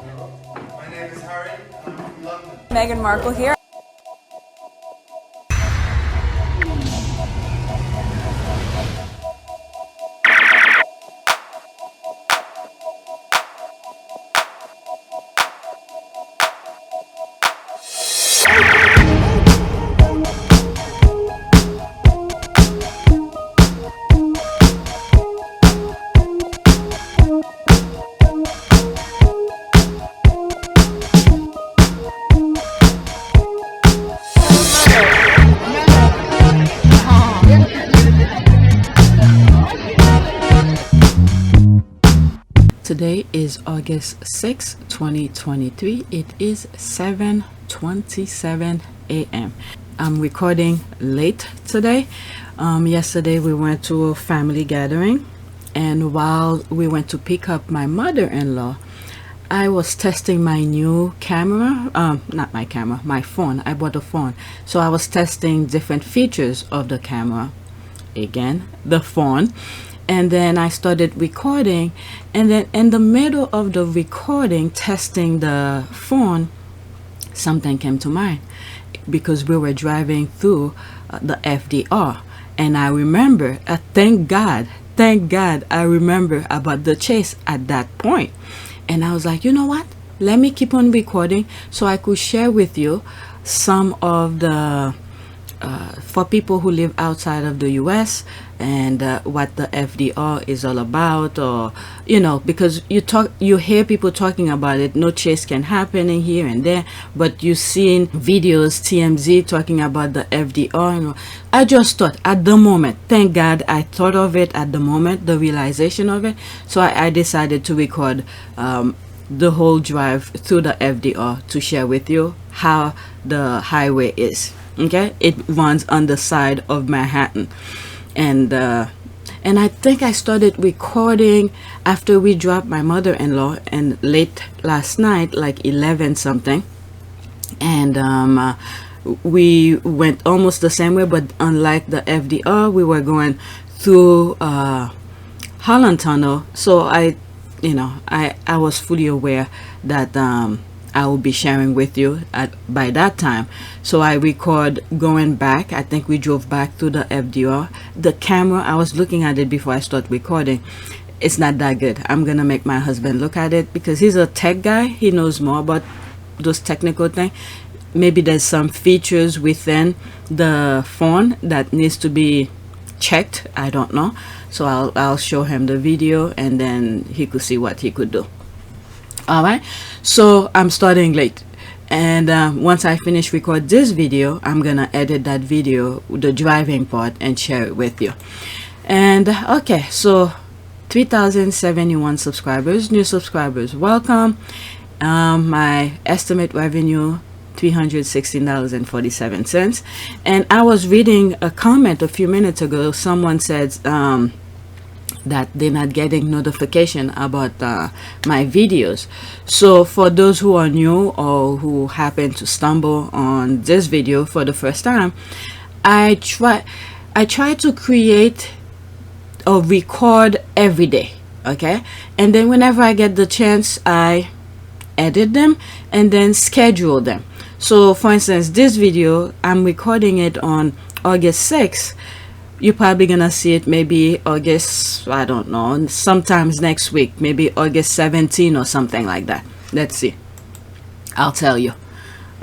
My name is Harry, and I'm from London. Meghan Markle here. Today is August 6, 2023. It is 7:27 a.m. I'm recording late today. Yesterday we went to a family gathering, and while we went to pick up my mother-in-law, I was testing my new camera. Not my camera, my phone. I bought a phone. So I was testing different features of the camera. Again, the phone. And then I started recording, and then in the middle of the recording, testing the phone, something came to mind because we were driving through the FDR, and I remember, thank God, I remember about the chase at that point. And I was like, you know what? Let me keep on recording so I could share with you some of the for people who live outside of the US, and what the FDR is all about, or because you hear people talking about it. No chase can happen in here and there, but you seen videos, TMZ talking about the FDR. I just thought at the moment, thank God I thought of it at the moment, the realization of it. So I decided to record the whole drive through the FDR to share with you how the highway is. Okay, it runs on the side of Manhattan, and I think I started recording after we dropped my mother-in-law, and late last night, like 11 something, and we went almost the same way, but unlike the FDR, we were going through Holland Tunnel. So I was fully aware that I will be sharing with you by that time. So I record going back. I think we drove back through the FDR. The camera, I was looking at it before I start recording. It's not that good. I'm gonna make my husband look at it because he's a tech guy. He knows more about those technical things. Maybe there's some features within the phone that needs to be checked. I don't know. So I'll show him the video, and then he could see what he could do. All right, so I'm starting late, and once I finish record this video, I'm gonna edit that video, the driving part, and share it with you. And okay, so 3,071 subscribers, new subscribers, welcome. My estimate revenue $316.47. And I was reading a comment a few minutes ago. Someone said that they're not getting notification about my videos. So for those who are new or who happen to stumble on this video for the first time, I try to create or record every day, okay? And then whenever I get the chance, I edit them and then schedule them. So for instance, this video, I'm recording it on August 6th. You're probably gonna see it maybe August, I don't know, sometimes next week, maybe August 17 or something like that. Let's see, I'll tell you.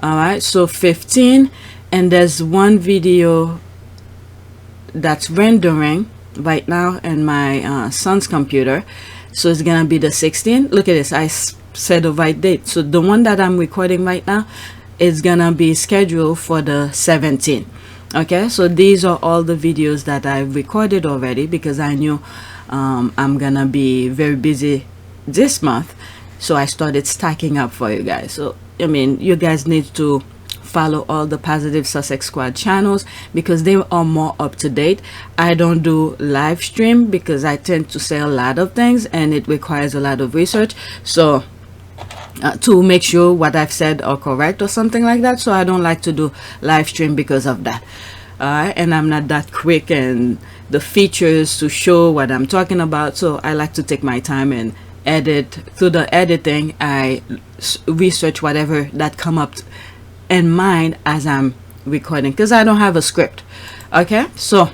All right, so 15, and there's one video that's rendering right now in my son's computer, so it's gonna be the 16th. Look at this, I said the right date. So the one that I'm recording right now is gonna be scheduled for the 17th. Okay, so these are all the videos that I've recorded already because I knew I'm gonna be very busy this month, so I started stacking up for you guys. So I mean, you guys need to follow all the Positive Sussex Squad channels because they are more up to date. I don't do live stream because I tend to say a lot of things and it requires a lot of research, so to make sure what I've said are correct or something like that. So I don't like to do live stream because of that. And I'm not that quick and the features to show what I'm talking about, so I like to take my time and through the editing, I research whatever that come up in mind as I'm recording, because I don't have a script. Okay, so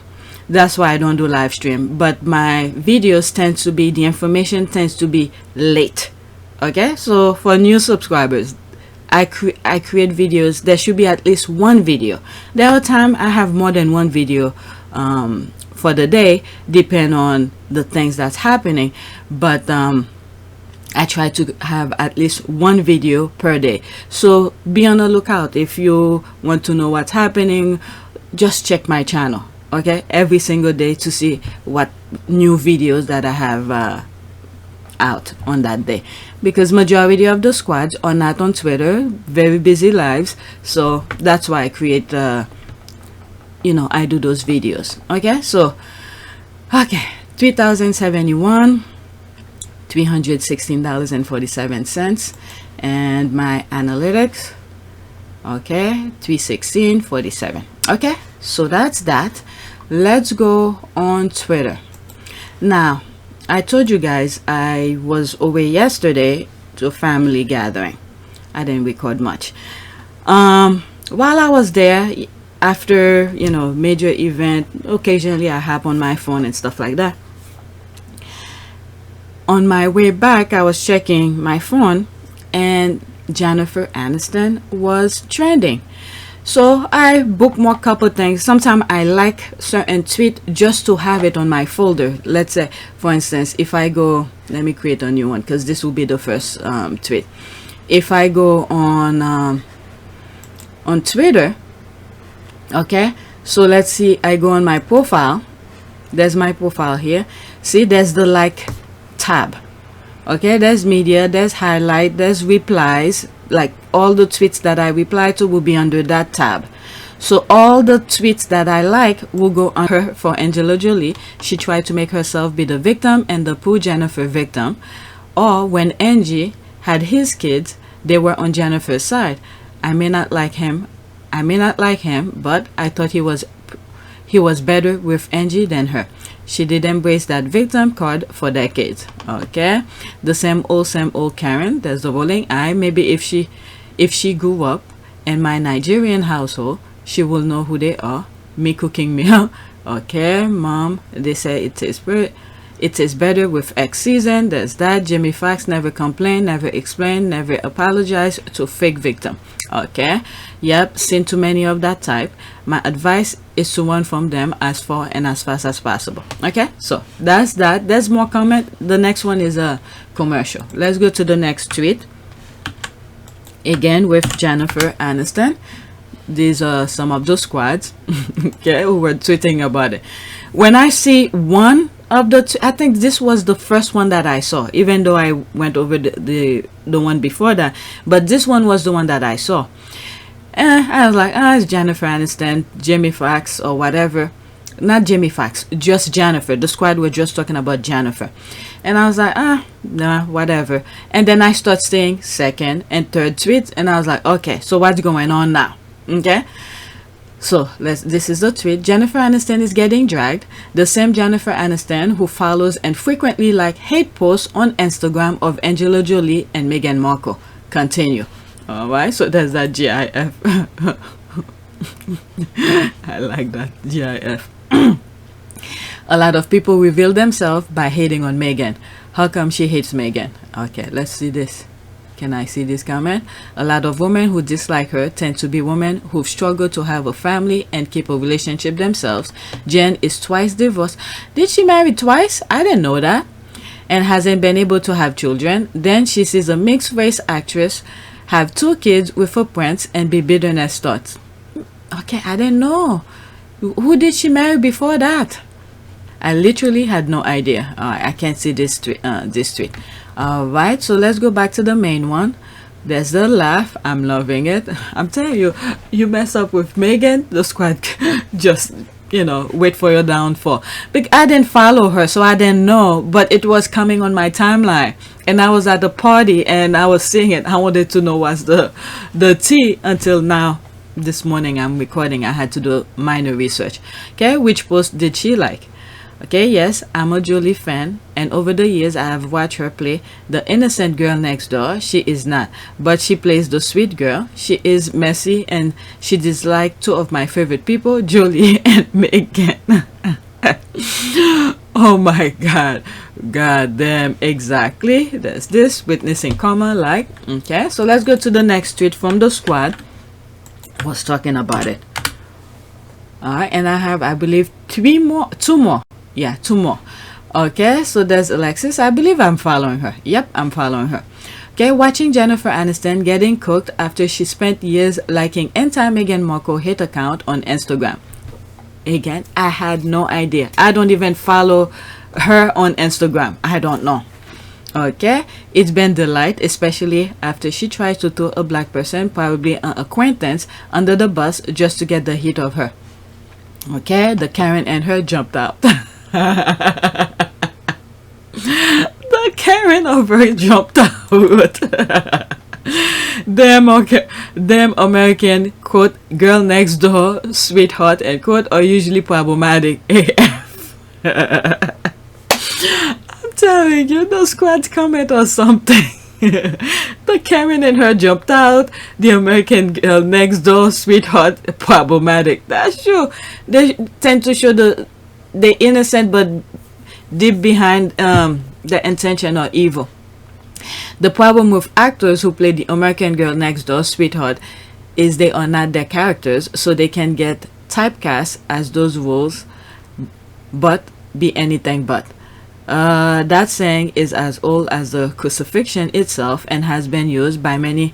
that's why I don't do live stream. But my videos tend to be, the information tends to be late. Okay, so for new subscribers, I create videos. There should be at least one video. There are times I have more than one video for the day, depend on the things that's happening. But I try to have at least one video per day. So be on the lookout. If you want to know what's happening, just check my channel, okay, every single day to see what new videos that I have out on that day, because majority of the squads are not on Twitter, very busy lives. So that's why I create you know, I do those videos. Okay, so okay, 3,071, $316.47, and my analytics, okay, 316.47. Okay, so that's that. Let's go on Twitter. Now, I told you guys I was away yesterday to a family gathering. I didn't record much. While I was there, after, you know, major event, occasionally I hop on my phone and stuff like that. On my way back, I was checking my phone and Jennifer Aniston was trending. So I bookmark a couple things. Sometimes I like certain tweet just to have it on my folder. Let's say, for instance, if I go, let me create a new one because this will be the first tweet. If I go on Twitter, okay, so let's see, I go on my profile. There's my profile here. See, there's the like tab. Okay, there's media, there's highlight, there's replies. Like all the tweets that I reply to will be under that tab. So all the tweets that I like will go on her. For Angela Jolie, she tried to make herself be the victim and the poor Jennifer victim. Or when Angie had his kids, they were on Jennifer's side. I may not like him, but I thought he was better with Angie than her. She did embrace that victim card for decades. Okay, the same old Karen. There's the rolling eye. Maybe if she grew up in my Nigerian household, she will know who they are. Me cooking meal. Okay, mom, they say it is better with X season. There's that. Jamie Foxx never complained, never explained, never apologized to fake victim. Okay, yep, seen too many of that type. My advice is to run from them as far and as fast as possible. Okay, so that's that. There's more comment. The next one is a commercial. Let's go to the next tweet. Again with Jennifer Aniston. These are some of the squads okay, who were tweeting about it. When I see one of the I think this was the first one that I saw, even though I went over the one before that, but this one was the one that I saw. And I was like, it's Jennifer Aniston, Jamie Foxx, or whatever. Not Jamie Foxx, just Jennifer. The squad were just talking about Jennifer. And I was like, nah, whatever. And then I start seeing second and third tweets, and I was like, okay, so what's going on now? Okay, so this is the tweet. Jennifer Aniston is getting dragged. The same Jennifer Aniston who follows and frequently like hate posts on Instagram of Angela Jolie and Meghan Markle. Continue. All right, so there's that GIF. I like that GIF. A lot of people reveal themselves by hating on Meghan. How come she hates Meghan? Okay, let's see this. Can I see this comment? A lot of women who dislike her tend to be women who've struggled to have a family and keep a relationship themselves. Jen is twice divorced. Did she marry twice? I didn't know that. And hasn't been able to have children. Then she sees a mixed race actress have 2 kids with a prince and be bitterness thoughts. Okay, I didn't know. Who did she marry before that? I literally had no idea. I can't see this tweet. All right, so let's go back to the main one. There's the laugh. I'm loving it. I'm telling you, you mess up with Meghan, the squad just, you know, wait for your downfall. But I didn't follow her, so I didn't know, but it was coming on my timeline. And I was at the party and I was seeing it. I wanted to know what's the tea until now. This morning I'm recording. I had to do minor research. Okay, which post did she like? Okay, yes, I'm a Julie fan, and over the years I have watched her play the innocent girl next door. She is not, but she plays the sweet girl. She is messy, and she disliked two of my favorite people, Julie and Megan. Oh my god. God damn, exactly. That's this. Witnessing comma, like. Okay, so let's go to the next tweet from the squad. Was talking about it. Alright, and I have, I believe, two more. Yeah, two more. Okay, so there's Alexis. I believe I'm following her. Yep, I'm following her. Okay, watching Jennifer Aniston getting cooked after she spent years liking anti-Meghan Markle hate account on Instagram. Again, I had no idea. I don't even follow her on Instagram. I don't know. Okay, it's been delight, especially after she tried to throw a black person, probably an acquaintance, under the bus just to get the heat of her. Okay, the Karen and her jumped out. The Karen of her jumped out. Them American, quote, girl next door, sweetheart, end quote, are usually problematic AF. I'm telling you, the squad's comment or something. The Karen and her jumped out. The American girl next door, sweetheart, problematic. That's true. They tend to show the innocent, but deep behind the intention or evil. The problem with actors who play the American girl next door, sweetheart, is they are not their characters, so they can get typecast as those roles, but be anything but. That saying is as old as the crucifixion itself and has been used by many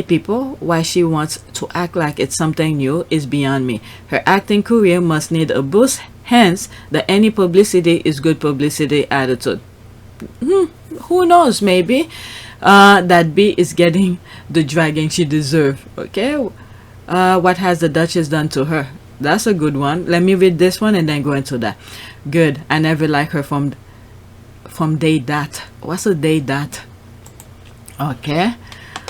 people. Why she wants to act like it's something new is beyond me. Her acting career must need a boost, hence the any publicity is good publicity attitude. Who knows, maybe that B is getting the dragging she deserves. Okay, what has the Duchess done to her? That's a good one. Let me read this one and then go into that. Good. I never liked her from day that. What's a day that? Okay.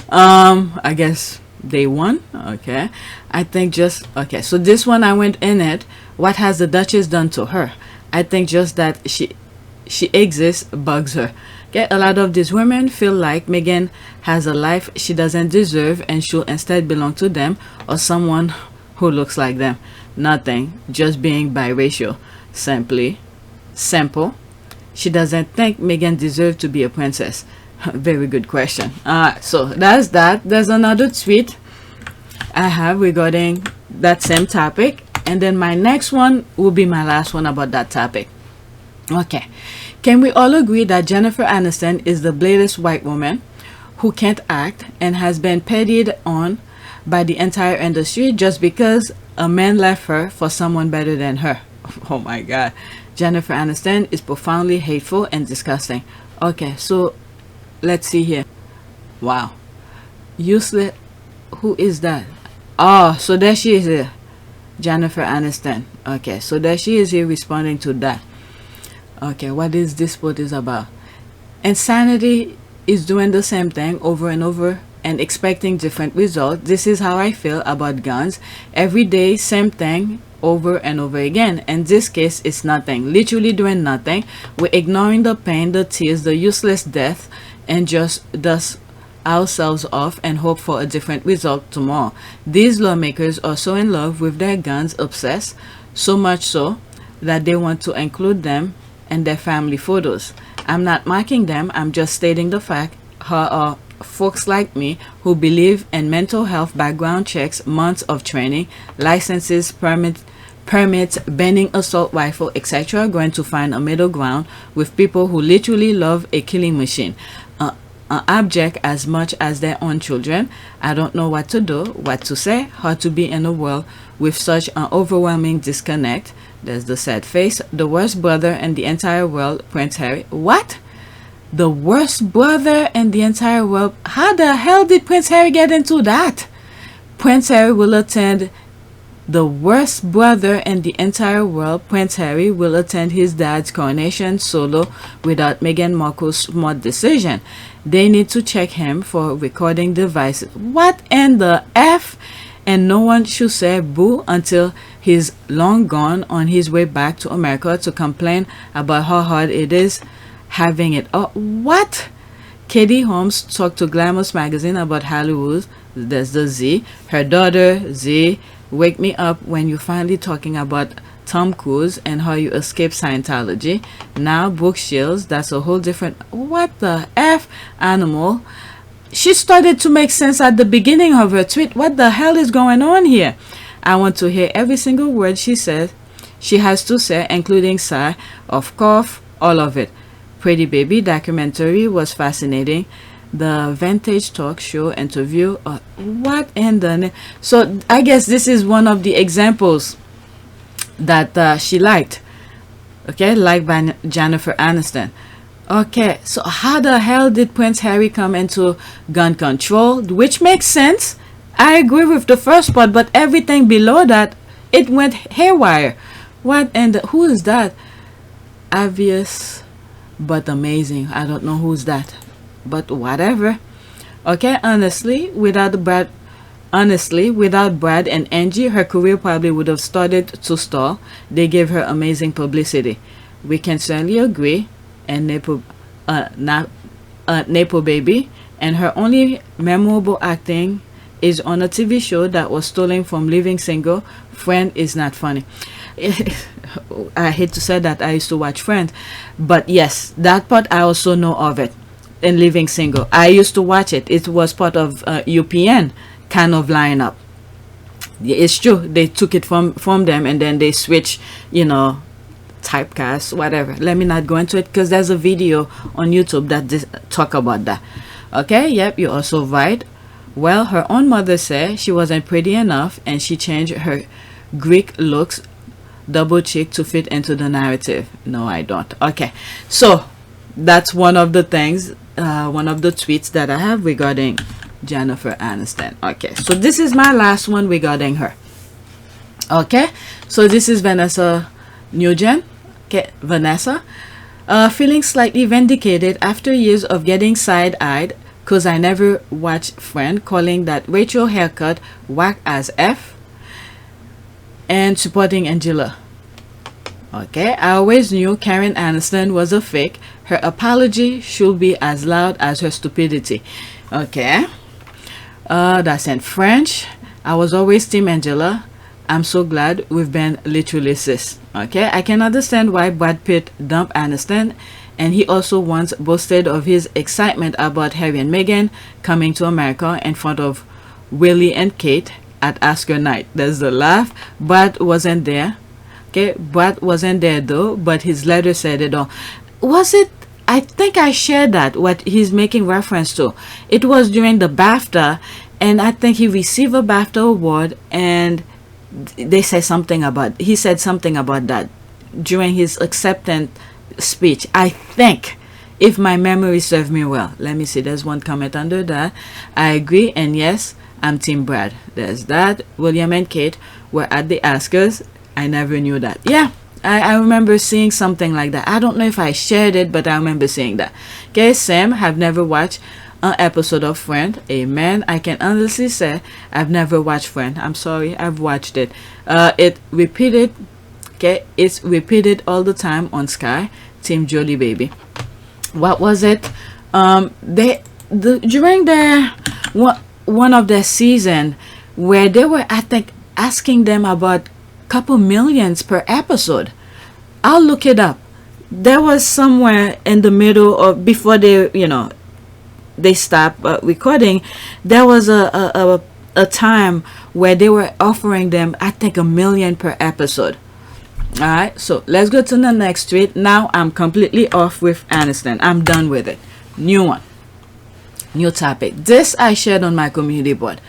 I guess day one. Okay. I think just okay. So this one I went in it. What has the Duchess done to her? I think just that she exists bugs her. Okay. A lot of these women feel like Meghan has a life she doesn't deserve and should instead belong to them or someone who looks like them. Nothing, just being biracial. Simple. She doesn't think Meghan deserves to be a princess. Very good question. So that's that. There's another tweet I have regarding that same topic, and then my next one will be my last one about that topic. Okay, can we all agree that Jennifer Aniston is the blandest white woman who can't act and has been petted on by the entire industry just because a man left her for someone better than her? Oh my god, Jennifer Aniston is profoundly hateful and disgusting. Okay, so let's see here. Wow, useless. Who is that? Oh, so there she is here, Jennifer Aniston. Okay, so there she is here responding to that. Okay, what is this quote is about? Insanity is doing the same thing over and over and expecting different results. This is how I feel about guns. Every day, same thing over and over again. In this case, it's nothing. Literally doing nothing. We're ignoring the pain, the tears, the useless death, and just dust ourselves off and hope for a different result tomorrow. These lawmakers are so in love with their guns, obsessed, so much so that they want to include them in their family photos. I'm not mocking them. I'm just stating the fact. Folks like me who believe in mental health background checks, months of training, licenses, permits, banning assault rifle, etc., going to find a middle ground with people who literally love a killing machine, an object as much as their own children. I don't know what to do, what to say, how to be in a world with such an overwhelming disconnect. There's the sad face. The worst brother in the entire world, Prince Harry. What? The worst brother in the entire world? How the hell did Prince Harry get into that? Prince Harry will attend the worst brother in the entire world. Prince Harry will attend his dad's coronation solo without Meghan Markle's smart decision. They need to check him for recording devices. What in the F? And no one should say boo until he's long gone on his way back to America to complain about how hard it is having it. Oh, what? Katie Holmes talked to Glamorous magazine about Hollywood. There's the Z. Her daughter, Z, wake me up when you're finally talking about Tom Cruise and how you escaped Scientology. Now Brooke Shields, that's a whole different... What the F, animal? She started to make sense at the beginning of her tweet. What the hell is going on here? I want to hear every single word she says. She has to say, including sigh, of course, all of it. Pretty Baby documentary was fascinating. The Vintage Talk Show interview. What in the... So I guess this is one of the examples that she liked. Okay, liked by Jennifer Aniston. Okay, so how the hell did Prince Harry come into gun control? Which makes sense. I agree with the first part, but everything below that, it went haywire. What and who is that? Obvious but amazing. I don't know who's that, but whatever. Okay, honestly, without Brad and Angie, her career probably would have started to stall. They gave her amazing publicity. We can certainly agree. And Nepo Baby, and her only memorable acting is on a TV show that was stolen from Living Single. Friend is not funny. I hate to say that, I used to watch Friends, but yes, that part I also know of it. In Living Single, I used to watch it. It was part of UPN kind of lineup. It's true, they took it from them, and then they switched, you know, typecast, whatever. Let me not go into it because there's a video on YouTube that talk about that. Okay, yep, you're also right. Well, her own mother said she wasn't pretty enough, and she changed her Greek looks double cheek to fit into the narrative. No, I don't. Okay, so that's one of the things, one of the tweets that I have regarding Jennifer Aniston. Okay, so this is my last one regarding her. Okay, so this is Vanessa Nugent. Okay, Vanessa, feeling slightly vindicated after years of getting side-eyed because I never watched Friend, calling that Rachel haircut whack as F, and supporting Angela. Okay, I always knew Karen Aniston was a fake. Her apology should be as loud as her stupidity. Okay, that's in French. I was always Team Angela. I'm so glad we've been literally sis. Okay, I can understand why Brad Pitt dumped Aniston, and he also once boasted of his excitement about Harry and Meghan coming to America in front of Willie and Kate at Oscar night. There's the laugh. Brad wasn't there. Okay, Brad wasn't there though, but his letter said it all. Was it? I think I shared that, what he's making reference to. It was during the BAFTA, and I think he received a BAFTA award, and they say something about, he said something about that during his acceptance speech, I think, if my memory serves me well. Let me see, there's one comment under that. I agree, and yes, I'm Team Brad. There's that. William and Kate were at the Oscars. I never knew that. Yeah, I remember seeing something like that. I don't know if I shared it, but I remember seeing that. Okay, Sam, have never watched an episode of Friend. Amen. I can honestly say I've never watched Friend. I'm sorry, I've watched it. It repeated. Okay, it's repeated all the time on Sky. Team Jolly Baby. What was it? During their one of their season where they were, I think, asking them about couple millions per episode. I'll look it up. There was somewhere in the middle of, before they, you know, they stopped recording, there was a time where they were offering them, I think, $1 million per episode. All right, so let's go to the next tweet. Now I'm completely off with Aniston. I'm done with it. New one, new topic. This I shared on my community board.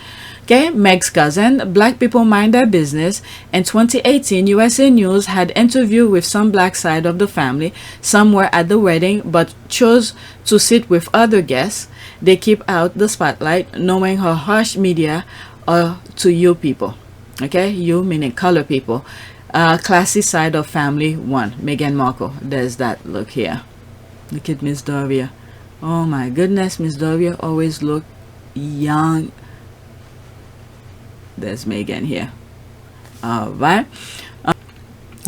Okay, Meg's cousin, Black people mind their business. In 2018, USA News had interview with some black side of the family. Some were at the wedding but chose to sit with other guests. They keep out the spotlight, knowing how harsh media are to you people. Okay, you meaning color people. Classy side of family one. Meghan Markle. There's that. Look here. Look at Miss Doria. Oh my goodness, Miss Doria always look young. There's Meghan here. All right.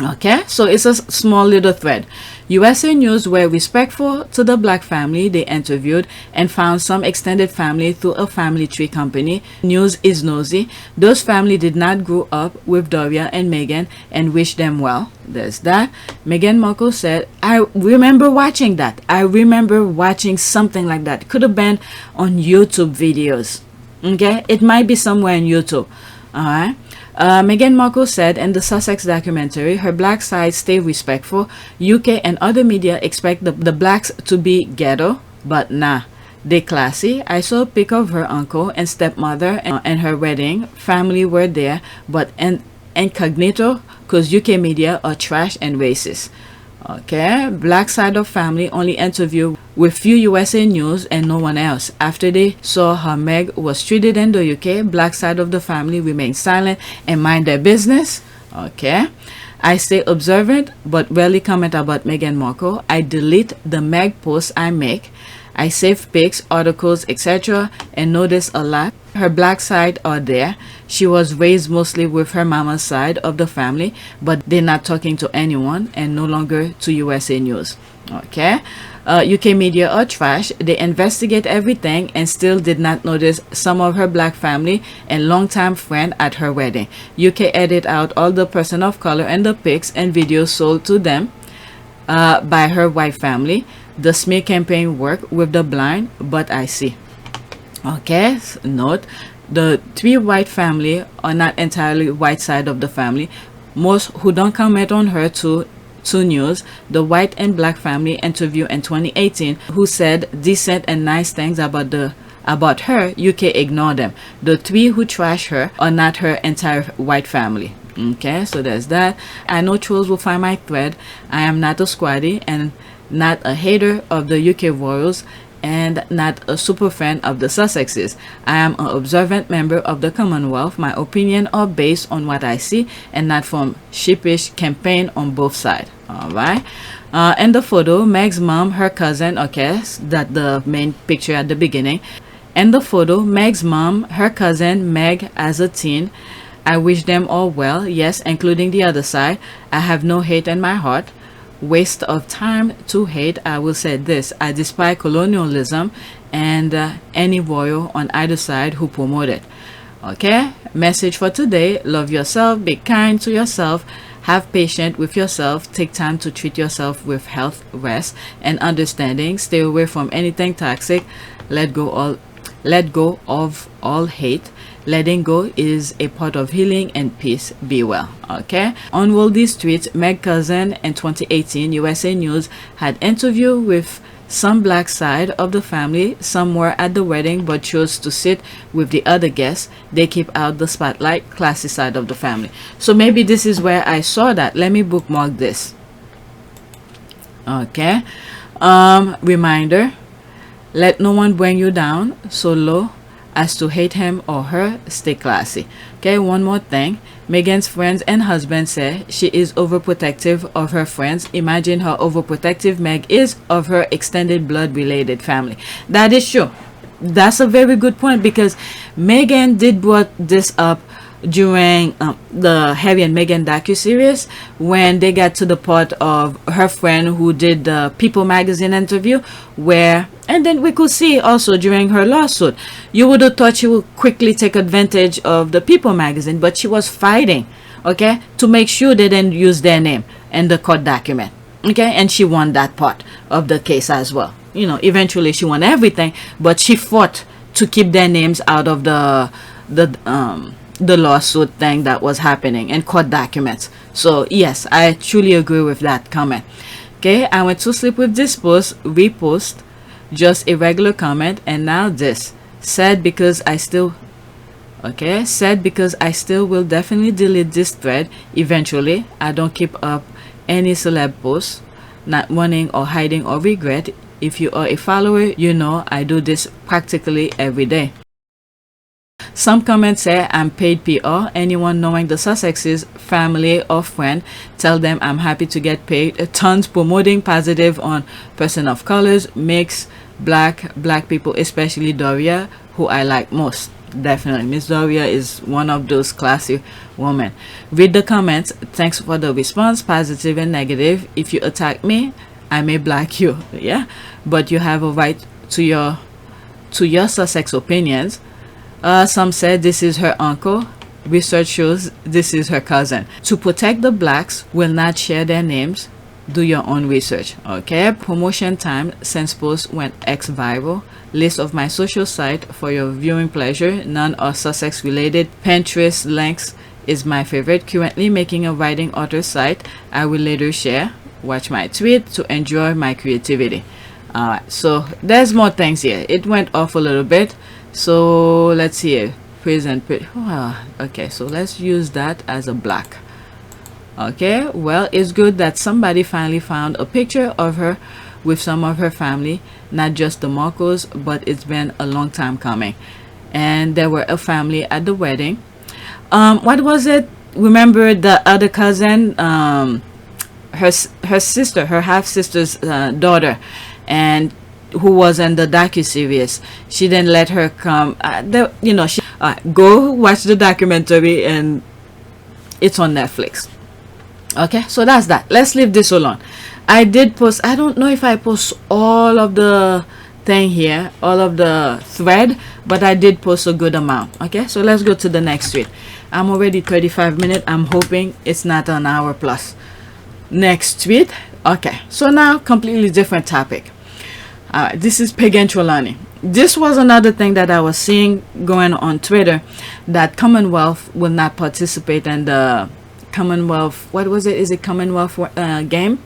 Okay, so it's a small little thread. USA News were respectful to the Black family they interviewed and found some extended family through a family tree company. News is nosy. Those family did not grow up with Doria and Meghan and wish them well. There's that. Meghan Markle said, I remember watching that. I remember watching something like that. Could have been on YouTube videos. Okay, it might be somewhere on YouTube. All right. Meghan Markle said in the Sussex documentary, her black side stay respectful. UK and other media expect the blacks to be ghetto, but nah, they classy. I saw a pic of her uncle and stepmother and her wedding. Family were there, but incognito, because UK media are trash and racist. Okay, black side of family only interview with few USA News and no one else. After they saw how Meg was treated in the UK, black side of the family remained silent and mind their business. Okay, I stay observant but rarely comment about Meghan Markle. I delete the Meg posts I make. I save pics, articles, etc. and notice a lot. Her black side are there. She was raised mostly with her mama's side of the family, but they're not talking to anyone and no longer to USA News. Okay, UK media are trash. They investigate everything and still did not notice some of her black family and longtime friend at her wedding. UK edit out all the person of color and the pics and videos sold to them by her white family. The smear campaign work with the blind, but I see. Okay, note, the three white family are not entirely white side of the family. Most who don't comment on her to news, the white and black family interview in 2018 who said decent and nice things about her, UK ignore them. The three who trash her are not her entire white family. Okay, so there's that. I know trolls will find my thread. I am not a squaddy and not a hater of the UK royals and not a super fan of the Sussexes. I am an observant member of the Commonwealth. My opinion are based on what I see and not from sheepish campaign on both sides. All right. In the photo, Meg's mom, her cousin, okay, that the main picture at the beginning. In the photo, Meg's mom, her cousin, Meg as a teen. I wish them all well, yes, including the other side. I have no hate in my heart. Waste of time to hate. I will say this: I despise colonialism and any royal on either side who promote it. Okay, message for today: love yourself, be kind to yourself, have patience with yourself, take time to treat yourself with health, rest, and understanding. Stay away from anything toxic. Let go of all hate. Letting go is a part of healing and peace. Be well. Okay, on Worldly Streets, Meg cousin in 2018, USA News had interview with some black side of the family. Some were at the wedding but chose to sit with the other guests. They keep out the spotlight, classy side of the family. So maybe this is where I saw that. Let me bookmark this. Okay, reminder: let no one bring you down so low as to hate him or her. Stay classy. Okay, one more thing. Meghan's friends and husband say she is overprotective of her friends. Imagine how overprotective Meg is of her extended blood related family. That is true. That's a very good point, because Meghan did brought this up during the Harry and Meghan docuseries, when they got to the part of her friend who did the People magazine interview, where, and then we could see also during her lawsuit, you would have thought she would quickly take advantage of the People magazine, but she was fighting, okay, to make sure they didn't use their name in the court document. Okay, and she won that part of the case as well. You know, eventually she won everything, but she fought to keep their names out of the lawsuit thing that was happening and court documents. So yes, I truly agree with that comment. Okay, I went to sleep with this post, repost, just a regular comment, and now this. Sad because I still will definitely delete this thread eventually. I don't keep up any celeb posts, not wanting or hiding or regret. If you are a follower, you know I do this practically every day. Some comments say I'm paid PR. Anyone knowing the Sussexes, family or friend, tell them I'm happy to get paid. Tons promoting positive on person of colors, mix, black people, especially Doria, who I like most. definitely. Miss Doria is one of those classy women. Read the comments. Thanks for the response, positive and negative. If you attack me, I may block you. Yeah, but you have a right to your Sussex opinions. Some said this is her uncle. Research shows this is her cousin. To protect the blacks, will not share their names. Do your own research. Okay, promotion time since post went X viral. List of my social site for your viewing pleasure. None are Sussex related. Pinterest links is my favorite. Currently making a writing author site. I will later share. Watch my tweet to enjoy my creativity. Alright, so there's more things here. It went off a little bit. So let's see. Okay, so let's use that as a black. Okay, well, it's good that somebody finally found a picture of her with some of her family, not just the Marcos, but it's been a long time coming. And there were a family at the wedding. What was it? Remember the other cousin, her sister, her half-sister's daughter, and who was in the docu-series. She didn't let her come. Go watch the documentary, and it's on Netflix. Okay, so that's that. Let's leave this alone. I did post, I don't know if I post all of the thing here, all of the thread, but I did post a good amount. Okay, so let's go to the next tweet. I'm already 35 minutes. I'm hoping it's not an hour plus. Next tweet. Okay, so now completely different topic. This is Pagan Trelawney. This was another thing that I was seeing going on Twitter, that Commonwealth will not participate in the Commonwealth, what was it? Is it Commonwealth game?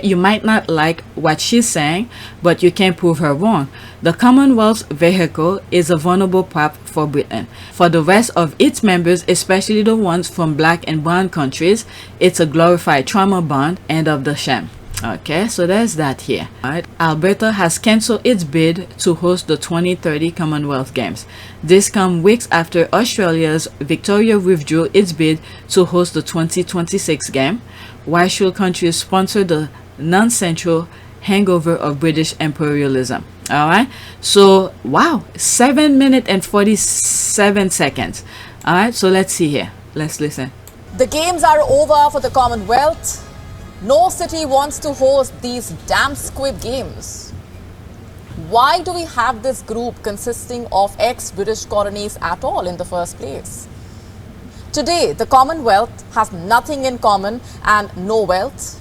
You might not like what she's saying, but you can't prove her wrong. The Commonwealth vehicle is a vulnerable prop for Britain. For the rest of its members, especially the ones from black and brown countries, it's a glorified trauma bond. End of the sham. Okay, so there's that here. Alright, Alberta has cancelled its bid to host the 2030 Commonwealth Games. This comes weeks after Australia's Victoria withdrew its bid to host the 2026 game. Why should countries sponsor the non-central hangover of British imperialism? Alright, so wow, 7 minutes and 47 seconds. Alright, so let's see here. Let's listen. The games are over for the Commonwealth. No city wants to host these damn squib games. Why do we have this group consisting of ex-British colonies at all in the first place? Today, the Commonwealth has nothing in common and no wealth.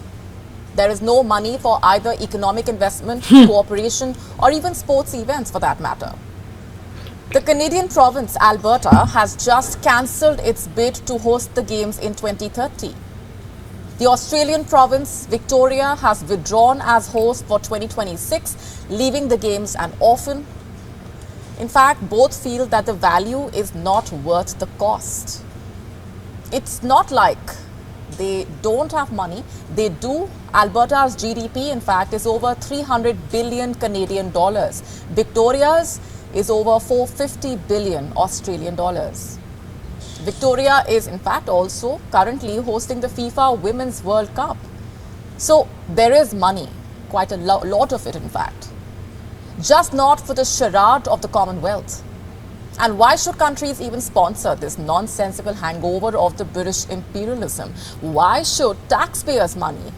There is no money for either economic investment, cooperation, or even sports events for that matter. The Canadian province, Alberta, has just cancelled its bid to host the games in 2030. The Australian province, Victoria, has withdrawn as host for 2026, leaving the games an orphan. In fact, both feel that the value is not worth the cost. It's not like they don't have money. They do. Alberta's GDP, in fact, is over 300 billion Canadian dollars. Victoria's is over 450 billion Australian dollars. Victoria is, in fact, also currently hosting the FIFA Women's World Cup. So there is money, quite a lot of it, in fact. Just not for the charade of the Commonwealth. And why should countries even sponsor this nonsensical hangover of the British imperialism? Why should taxpayers' money,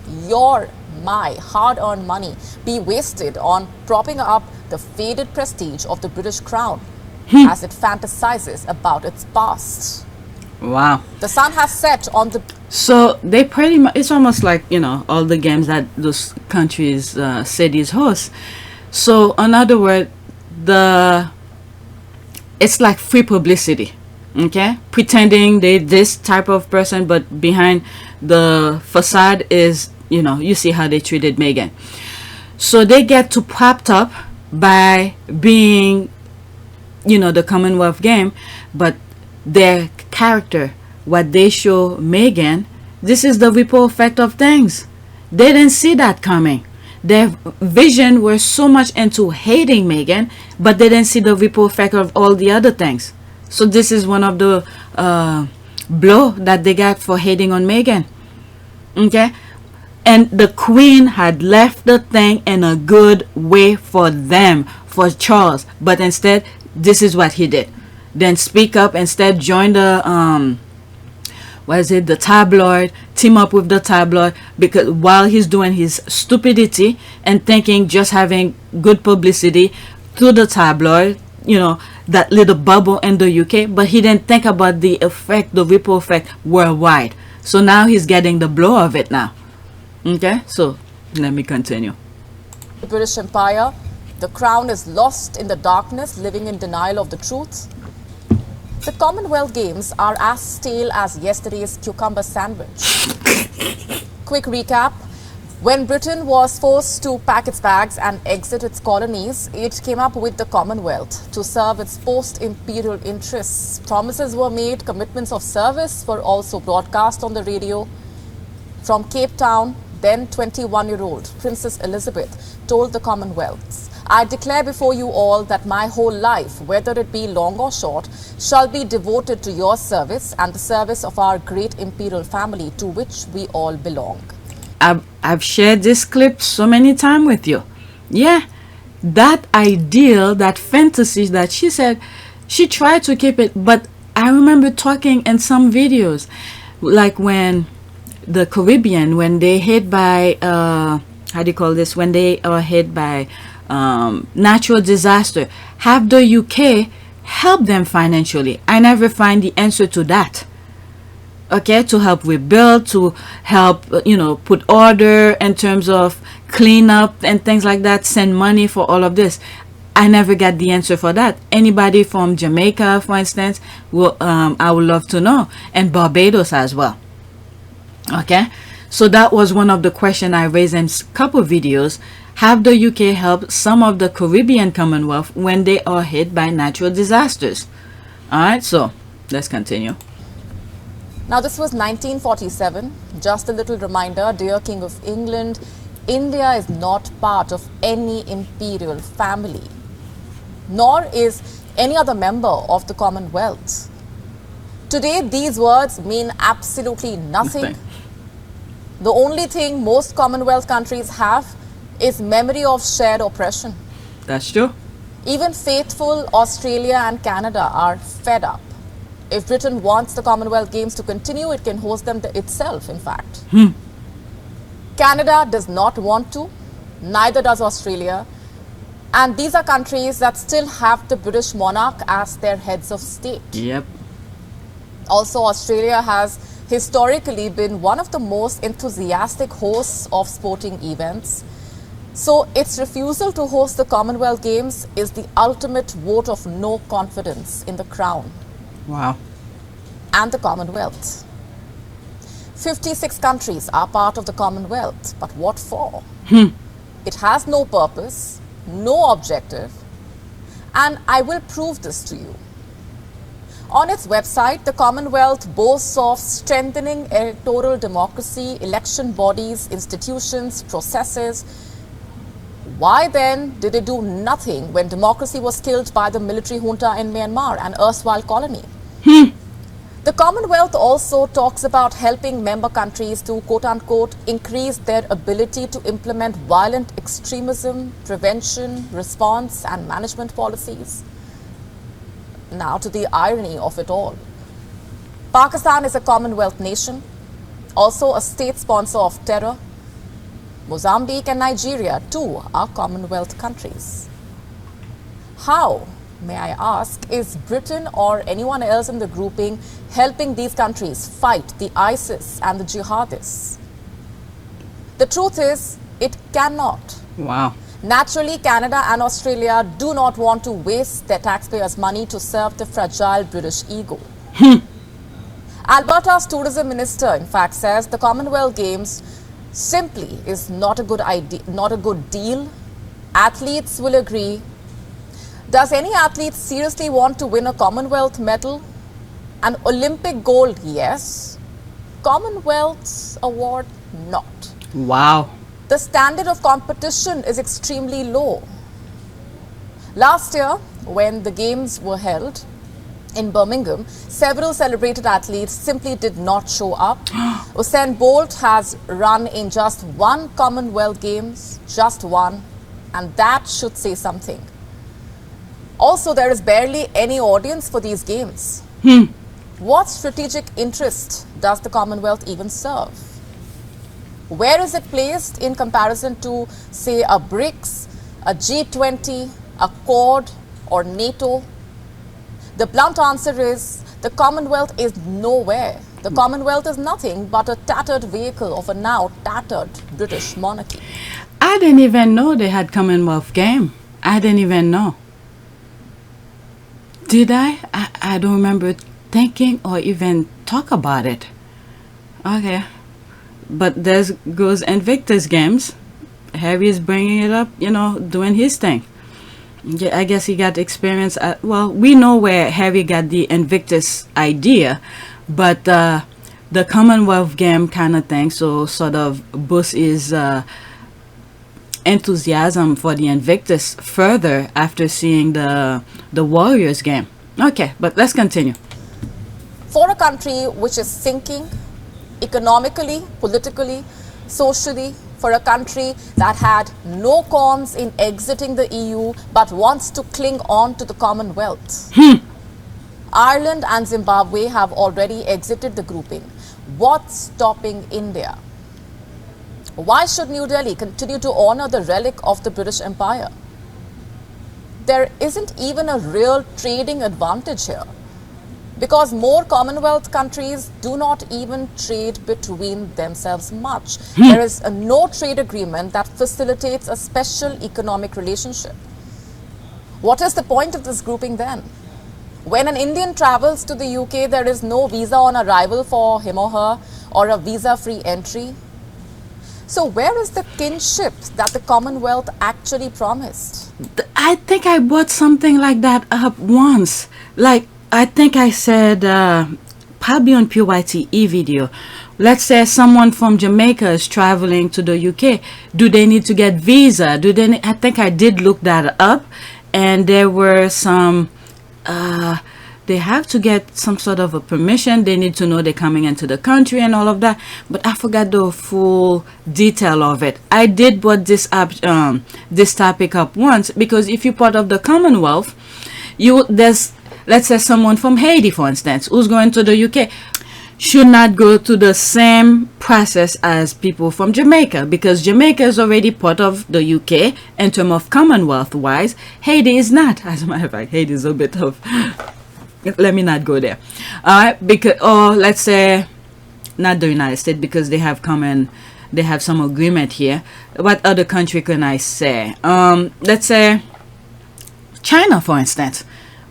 my hard-earned money, be wasted on propping up the faded prestige of the British crown as it fantasizes about its past? Wow. The sun has set on the... So they pretty much, it's almost like, you know, all the games that those countries, cities host. So in other words, it's like free publicity. Okay, pretending they this type of person, but behind the facade is, you know, you see how they treated Meghan. So they get to propped up by being, you know, the Commonwealth game, but their character, what they show Meghan, this is the ripple effect of things. They didn't see that coming. Their vision was so much into hating Meghan, but they didn't see the ripple effect of all the other things. So this is one of the blow that they got for hating on Meghan. Okay, and the Queen had left the thing in a good way for them, for Charles, but instead this is what he did. then speak up, instead join the the tabloid, team up with the tabloid, because while he's doing his stupidity and thinking just having good publicity through the tabloid, that little bubble in the UK, but he didn't think about the effect, the ripple effect worldwide. So now he's getting the blow of it now. Okay, so let me continue. The British Empire, the crown is lost in the darkness, living in denial of the truth. The Commonwealth Games are as stale as yesterday's cucumber sandwich. Quick recap. When Britain was forced to pack its bags and exit its colonies, it came up with the Commonwealth to serve its post-imperial interests. Promises were made, commitments of service were also broadcast on the radio. From Cape Town, then 21-year-old Princess Elizabeth told the Commonwealth, "I declare before you all that my whole life, whether it be long or short, shall be devoted to your service and the service of our great imperial family to which we all belong." I've shared this clip so many times with you. Yeah, that ideal, that fantasy that she said, she tried to keep it, but I remember talking in some videos, like when the Caribbean, when they hit by, how do you call this, when they are hit by natural disaster, have the UK help them financially. I never find the answer to that. Okay, to help rebuild, to help, put order in terms of clean up and things like that, send money for all of this. I never got the answer for that. Anybody from Jamaica, for instance, will, I would love to know, and Barbados as well. Okay, so that was one of the questions I raised in a couple of videos. Have the UK help some of the Caribbean Commonwealth when they are hit by natural disasters? All right, so let's continue. Now, this was 1947. Just a little reminder, dear King of England, India is not part of any imperial family, nor is any other member of the Commonwealth. Today, these words mean absolutely nothing. The only thing most Commonwealth countries have is memory of shared oppression. That's true. Even faithful Australia and Canada are fed up. If Britain wants the Commonwealth Games to continue, it can host them itself, in fact. Canada does not want to, neither does Australia. And these are countries that still have the British monarch as their heads of state. Yep. Also, Australia has historically been one of the most enthusiastic hosts of sporting events. So its refusal to host the Commonwealth Games is the ultimate vote of no confidence in the Crown. Wow. And the Commonwealth. 56 countries are part of the Commonwealth, but what for? It has no purpose, no objective, and I will prove this to you. On its website, the Commonwealth boasts of strengthening electoral democracy, election bodies, institutions, processes. Why then did it do nothing when democracy was killed by the military junta in Myanmar, an erstwhile colony? The Commonwealth also talks about helping member countries to, quote-unquote, increase their ability to implement violent extremism, prevention, response and management policies. Now to the irony of it all. Pakistan is a Commonwealth nation, also a state sponsor of terror. Mozambique and Nigeria, too, are Commonwealth countries. How, may I ask, is Britain or anyone else in the grouping helping these countries fight the ISIS and the jihadists? The truth is, it cannot. Wow. Naturally, Canada and Australia do not want to waste their taxpayers' money to serve the fragile British ego. Alberta's tourism minister, in fact, says the Commonwealth Games simply is not a good idea, not a good deal. Athletes will agree. Does any athlete seriously want to win a Commonwealth medal? An Olympic gold, yes. Commonwealth award, not. Wow. The standard of competition is extremely low. Last year, when the games were held in Birmingham, several celebrated athletes simply did not show up. Usain Bolt has run in just one Commonwealth Games, just one, and that should say something. Also, there is barely any audience for these games. What strategic interest does the Commonwealth even serve? Where is it placed in comparison to, say, a BRICS, a G20, a Quad, or NATO? The blunt answer is the Commonwealth is nowhere. The Commonwealth is nothing but a tattered vehicle of a now tattered British monarchy. I didn't even know they had Commonwealth game. I didn't even know. Did I? I don't remember thinking or even talk about it. Okay. But there goes Invictus Games. Harry is bringing it up, you know, doing his thing. Yeah, I guess he got experience. Well, we know where Harry got the Invictus idea, but the Commonwealth game kind of thing, so sort of boosts his enthusiasm for the Invictus further after seeing the Warriors game. Okay, but let's continue. For a country which is sinking economically, politically, socially, for a country that had no cons in exiting the EU but wants to cling on to the Commonwealth. Ireland and Zimbabwe have already exited the grouping. What's stopping India? Why should New Delhi continue to honor the relic of the British Empire? There isn't even a real trading advantage here, because more Commonwealth countries do not even trade between themselves much. There is a no trade agreement that facilitates a special economic relationship. What is the point of this grouping then? When an Indian travels to the UK, there is no visa on arrival for him or her, or a visa-free entry. So where is the kinship that the Commonwealth actually promised? I think I brought something like that up once. Like, I think I said, probably on PYTE video, let's say someone from Jamaica is traveling to the UK. Do they need to get visa? I think I did look that up, and there were some, they have to get some sort of a permission. They need to know they're coming into the country and all of that. But I forgot the full detail of it. I did brought this up, this topic up once, because if you're part of the Commonwealth, there's, let's say someone from Haiti, for instance, who's going to the UK, should not go to the same process as people from Jamaica, because Jamaica is already part of the UK in terms of Commonwealth wise. Haiti is not. As a matter of fact, Haiti is a bit of, let me not go there. Because, or let's say not the United States, because they have some agreement here. What other country can I say? Let's say China, for instance.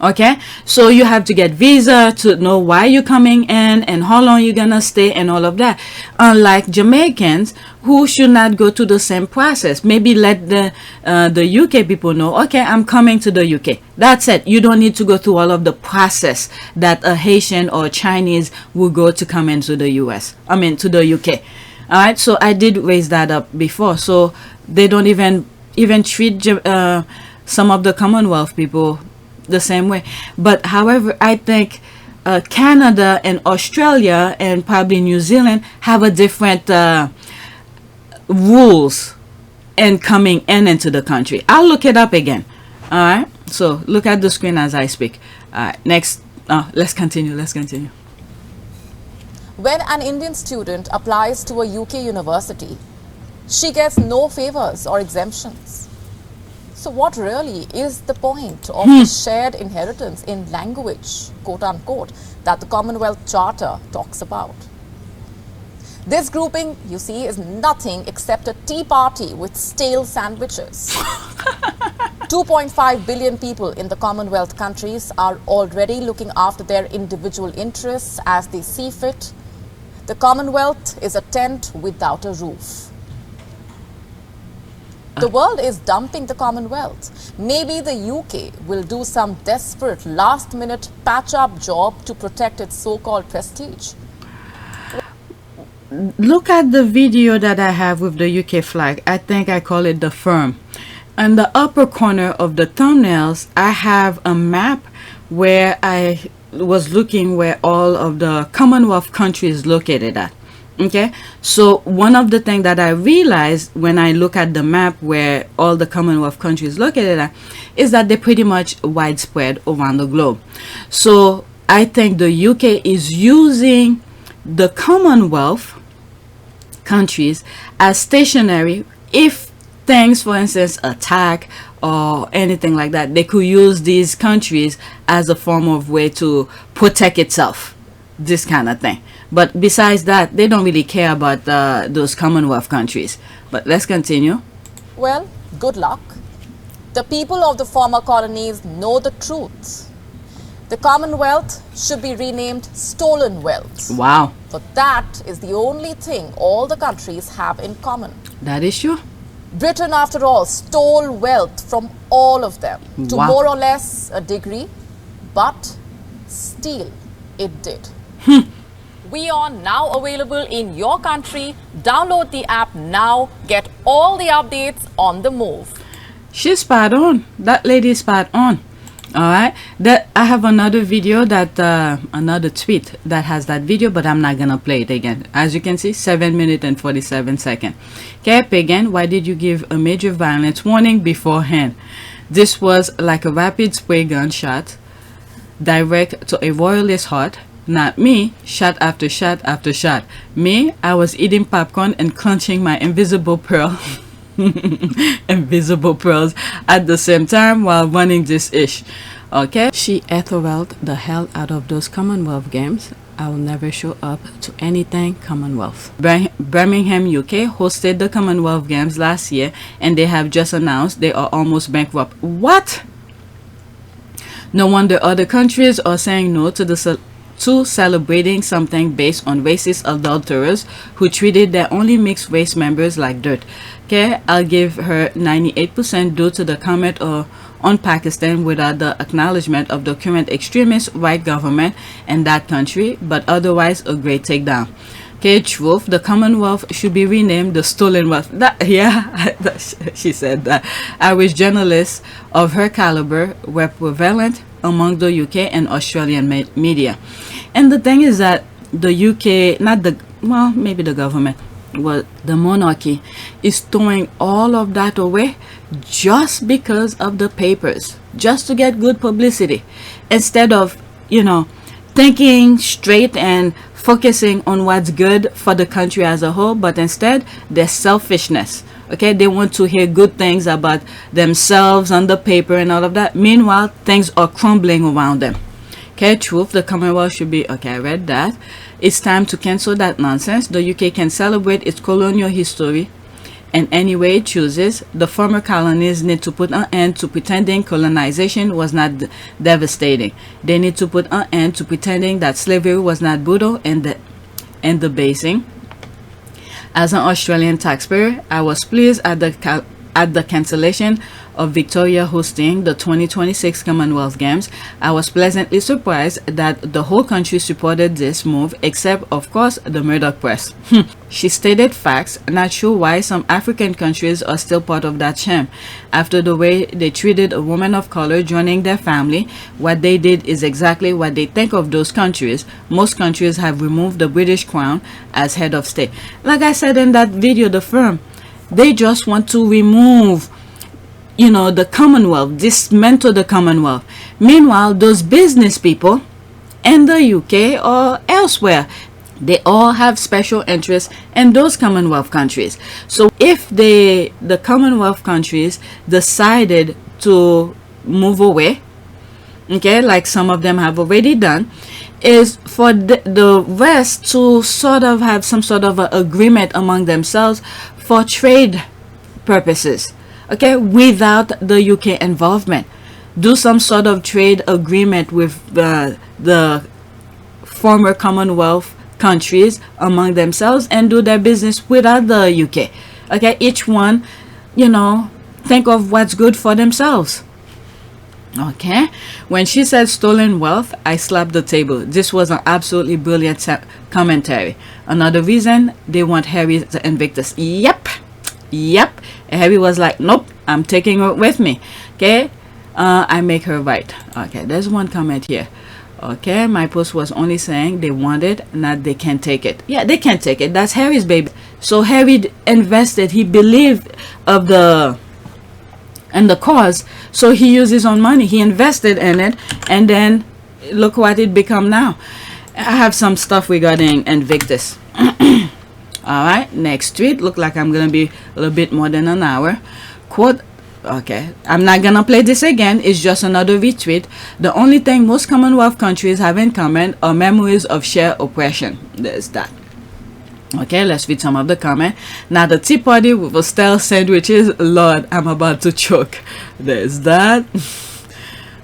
Okay, so you have to get visa to know why you're coming in and how long you're gonna stay and all of that. Unlike Jamaicans, who should not go to the same process. Maybe let the UK people know, okay, I'm coming to the UK. That's it. You don't need to go through all of the process that a Haitian or Chinese will go to come into the US. I mean, to the UK. All right, so I did raise that up before. So they don't even treat some of the Commonwealth people the same way. But however, I think Canada and Australia and probably New Zealand have a different rules in coming into the country. I'll look it up again. All right, so look at the screen as I speak. All right, next, let's continue. When an Indian student applies to a UK university, she gets no favors or exemptions. So what really is the point of the shared inheritance in language, quote unquote, that the Commonwealth Charter talks about? This grouping, you see, is nothing except a tea party with stale sandwiches. 2.5 billion people in the Commonwealth countries are already looking after their individual interests as they see fit. The Commonwealth is a tent without a roof. The world is dumping the Commonwealth. Maybe the UK will do some desperate last-minute patch-up job to protect its so-called prestige. Look at the video that I have with the UK flag. I think I call it the firm. In the upper corner of the thumbnails, I have a map where I was looking where all of the Commonwealth countries located at. Okay, so one of the things that I realized when I look at the map where all the Commonwealth countries located at is that they're pretty much widespread around the globe. So I think the UK is using the Commonwealth countries as stationary. If things, for instance, attack or anything like that, they could use these countries as a form of way to protect itself, this kind of thing. But besides that, they don't really care about those Commonwealth countries. But let's continue. Well, good luck. The people of the former colonies know the truth. The Commonwealth should be renamed Stolen Wealth. Wow, For that is the only thing all the countries have in common. that is true. Britain, after all, stole wealth from all of them to Wow. more or less a degree, but steal it did. We are now available in your country. Download the app now. Get all the updates on the move. She's spot on. That lady is spot on. All right, that I have another video that another tweet that has that video, but I'm not gonna play it again. As you can see, 7 minutes and 47 seconds. Okay, again, why did you give a major violence warning beforehand? This was like a rapid spray gunshot direct to a royalist heart. Not me, shot after shot after shot. Me, I was eating popcorn and clenching my invisible pearl invisible pearls at the same time while running this ish. Okay, she etherwelled the hell out of those Commonwealth games. I will never show up to anything Commonwealth. Birmingham, UK hosted the Commonwealth Games last year, and they have just announced they are almost bankrupt. What? No wonder other countries are saying no to the to celebrating something based on racist adulterers who treated their only mixed race members like dirt. Okay, I'll give her 98% due to the comment on Pakistan without the acknowledgement of the current extremist right government in that country, but otherwise a great takedown. Okay, truth, the Commonwealth should be renamed the Stolen Wealth. She said that. Irish journalists of her caliber were prevalent among the UK and Australian media. And the thing is that the UK, maybe the government, well, the monarchy is throwing all of that away just because of the papers, just to get good publicity, instead of, thinking straight and focusing on what's good for the country as a whole, but instead their selfishness. Okay, they want to hear good things about themselves on the paper and all of that. Meanwhile, things are crumbling around them. Okay, truth, the Commonwealth should be, okay, I read that. It's time to cancel that nonsense. The UK can celebrate its colonial history in any way it chooses. The former colonies need to put an end to pretending colonization was not devastating. They need to put an end to pretending that slavery was not brutal and debasing. As an Australian taxpayer, I was pleased at the cancellation of Victoria hosting the 2026 Commonwealth Games. I was pleasantly surprised that the whole country supported this move, except, of course, the Murdoch press. She stated facts, not sure why some African countries are still part of that sham. After the way they treated a woman of color joining their family, what they did is exactly what they think of those countries. Most countries have removed the British crown as head of state. Like I said in that video, the firm, they just want to remove the Commonwealth, dismantle the Commonwealth. Meanwhile, those business people in the UK or elsewhere, they all have special interests in those Commonwealth countries. So if the Commonwealth countries decided to move away, okay, like some of them have already done, is for the rest to sort of have some sort of agreement among themselves for trade purposes. Okay, without the UK involvement. Do some sort of trade agreement with the former Commonwealth countries among themselves and do their business without the UK. Okay, each one, think of what's good for themselves. Okay, when she said stolen wealth, I slapped the table. This was an absolutely brilliant commentary. Another reason they want Harry to evict us. Yep. Harry was like, nope, I'm taking her with me. Okay, I make her right. Okay, there's one comment here. Okay, my post was only saying they want it, not they can't take it. Yeah, they can't take it. That's Harry's baby. So Harry invested. He believed of the cause. So he used his own money. He invested in it, and then look what it become now. I have some stuff regarding Invictus. All right, next tweet. Look like I'm gonna be a little bit more than an hour. Quote. Okay, I'm not gonna play this again. It's just another retweet. The only thing most Commonwealth countries have in common are memories of shared oppression. There's that. Okay, let's read some of the comment. Now the Tea Party with a style sandwiches. Lord, I'm about to choke. There's that.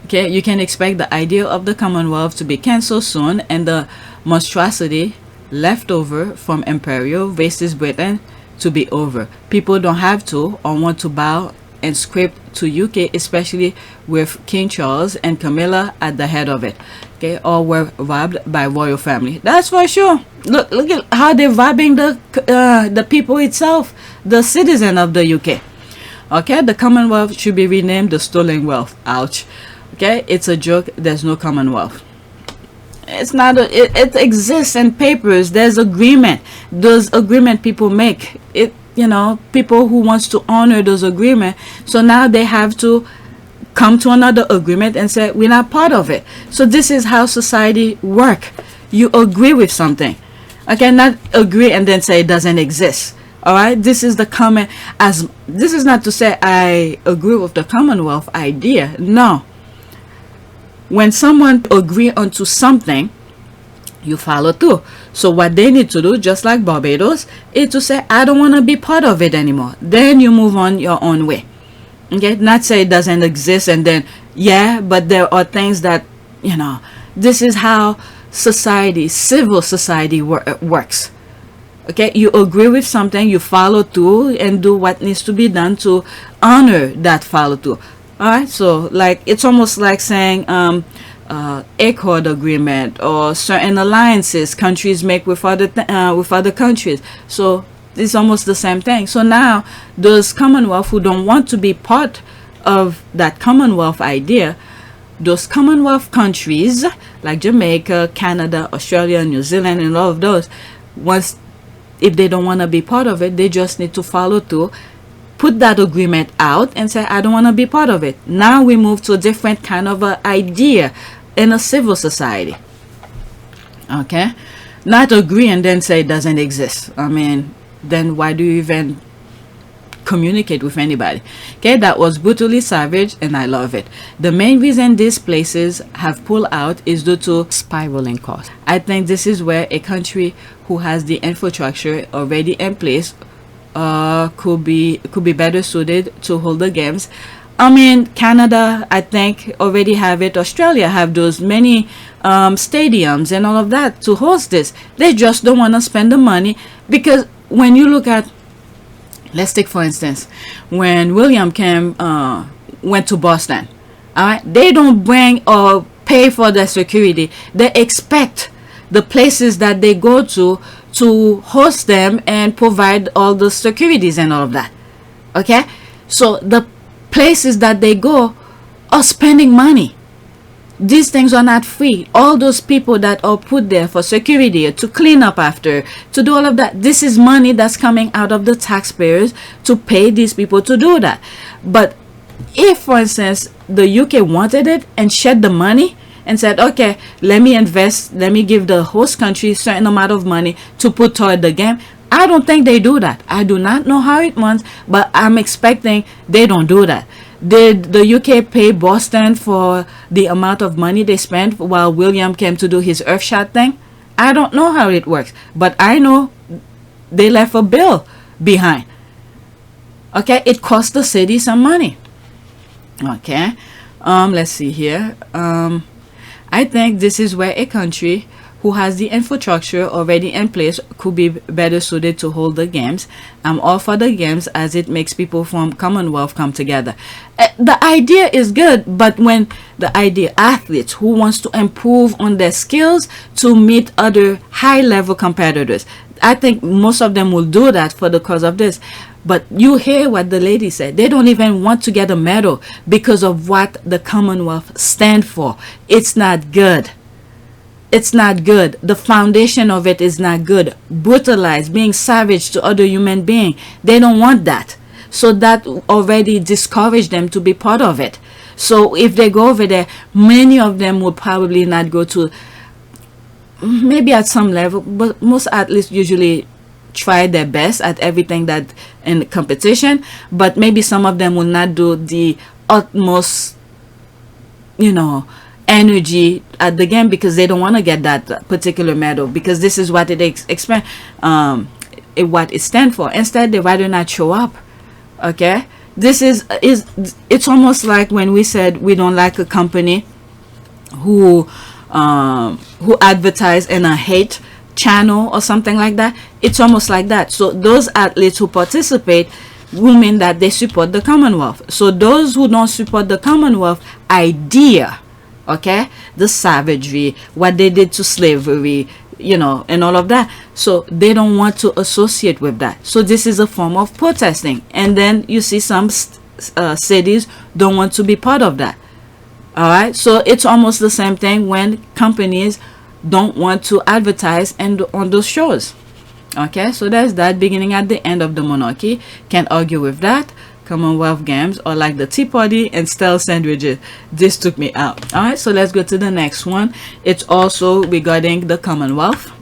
Okay, you can expect the idea of the Commonwealth to be cancelled soon, and the monstrosity left over from imperial racist Britain to be over. People don't have to or want to bow and scrape to UK, especially with King Charles and Camilla at the head of it. Okay, or were robbed by royal family. That's for sure. Look at how they're robbing the people itself, the citizen of the UK. Okay, the Commonwealth should be renamed the Stolen Wealth. Ouch. Okay, it's a joke. There's no Commonwealth. It's not. It exists in papers. There's agreement. Those agreement people make it. You know, people who wants to honor those agreements. So now they have to come to another agreement and say we're not part of it. So this is how society work. You agree with something. Okay, not agree and then say it doesn't exist. All right, this is the common. As this is not to say I agree with the Commonwealth idea. No. When someone agree onto something, you follow through. So what they need to do, just like Barbados, is to say I don't want to be part of it anymore. Then you move on your own way. Okay, not say it doesn't exist and then yeah, but there are things that, you know, this is how society, civil society works. Okay, you agree with something, you follow through and do what needs to be done to honor that follow through. All right, so like it's almost like saying Accord agreement or certain alliances countries make with other countries. So it's almost the same thing. So now those Commonwealth who don't want to be part of that Commonwealth idea, those Commonwealth countries like Jamaica, Canada, Australia, New Zealand, and all of those, once if they don't want to be part of it, they just need to follow through, put that agreement out and say I don't want to be part of it. Now we move to a different kind of a idea in a civil society. Okay, not agree and then say it doesn't exist. I mean, then why do you even communicate with anybody? Okay, that was brutally savage and I love it. The main reason these places have pulled out is due to spiraling costs. I think this is where a country who has the infrastructure already in place could be better suited to hold the games. I mean, Canada, I think, already have it. Australia have those many stadiums and all of that to host this. They just don't want to spend the money, because when you look at, let's take for instance, when William went to Boston, all right, they don't bring or pay for their security. They expect the places that they go to host them and provide all the securities and all of that. Okay, so the places that they go are spending money. These things are not free. All those people that are put there for security, to clean up after, to do all of that, this is money that's coming out of the taxpayers to pay these people to do that. But if, for instance, the UK wanted it and shed the money and said, okay, let me invest, let me give the host country a certain amount of money to put toward the game, I don't think they do that. I do not know how it runs, but I'm expecting they don't do that. Did the UK pay Boston for the amount of money they spent while William came to do his Earthshot thing? I don't know how it works, but I know they left a bill behind. Okay, it cost the city some money. Okay, let's see here. I think this is where a country who has the infrastructure already in place could be better suited to hold the games. I'm all for the games as it makes people from Commonwealth come together. The idea is good, but when the idea athletes who wants to improve on their skills to meet other high-level competitors, I think most of them will do that for the cause of this. But you hear what the lady said. They don't even want to get a medal because of what the Commonwealth stand for. It's not good. it's not good. The foundation of it is not good. Brutalized, being savage to other human beings. They don't want that. So that already discouraged them to be part of it. So if they go over there, many of them would probably not go to, maybe at some level, but most athletes usually try their best at everything that in competition, but maybe some of them will not do the utmost, you know, energy at the game because they don't want to get that particular medal, because this is what it what it stands for. Instead, they rather not show up. Okay, this is it's almost like when we said we don't like a company who advertise in a hate channel or something like that. It's almost like that. So those athletes who participate will mean that they support the Commonwealth. So those who don't support the Commonwealth idea, okay, the savagery, what they did to slavery, you know, and all of that, so they don't want to associate with that. So this is a form of protesting. And then you see some cities don't want to be part of that. All right, so it's almost the same thing when companies don't want to advertise and on those shows. Okay, so there's that. Beginning at the end of the monarchy, can't argue with that. Commonwealth Games or like the Tea Party and style sandwiches. This took me out. All right, so let's go to the next one. It's also regarding the Commonwealth,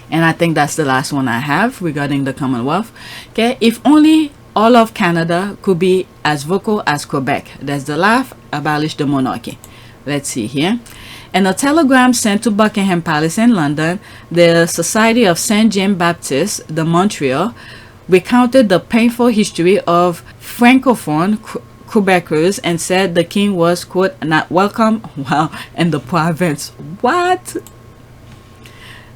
and I think that's the last one I have regarding the Commonwealth. Okay, if only all of Canada could be as vocal as Quebec. That's the laugh. Abolish the monarchy. Let's see here. In a telegram sent to Buckingham Palace in London, the Society of Saint James Baptist de Montreal recounted the painful history of Francophone Quebecers and said the king was, quote, not welcome, well, in the province. What?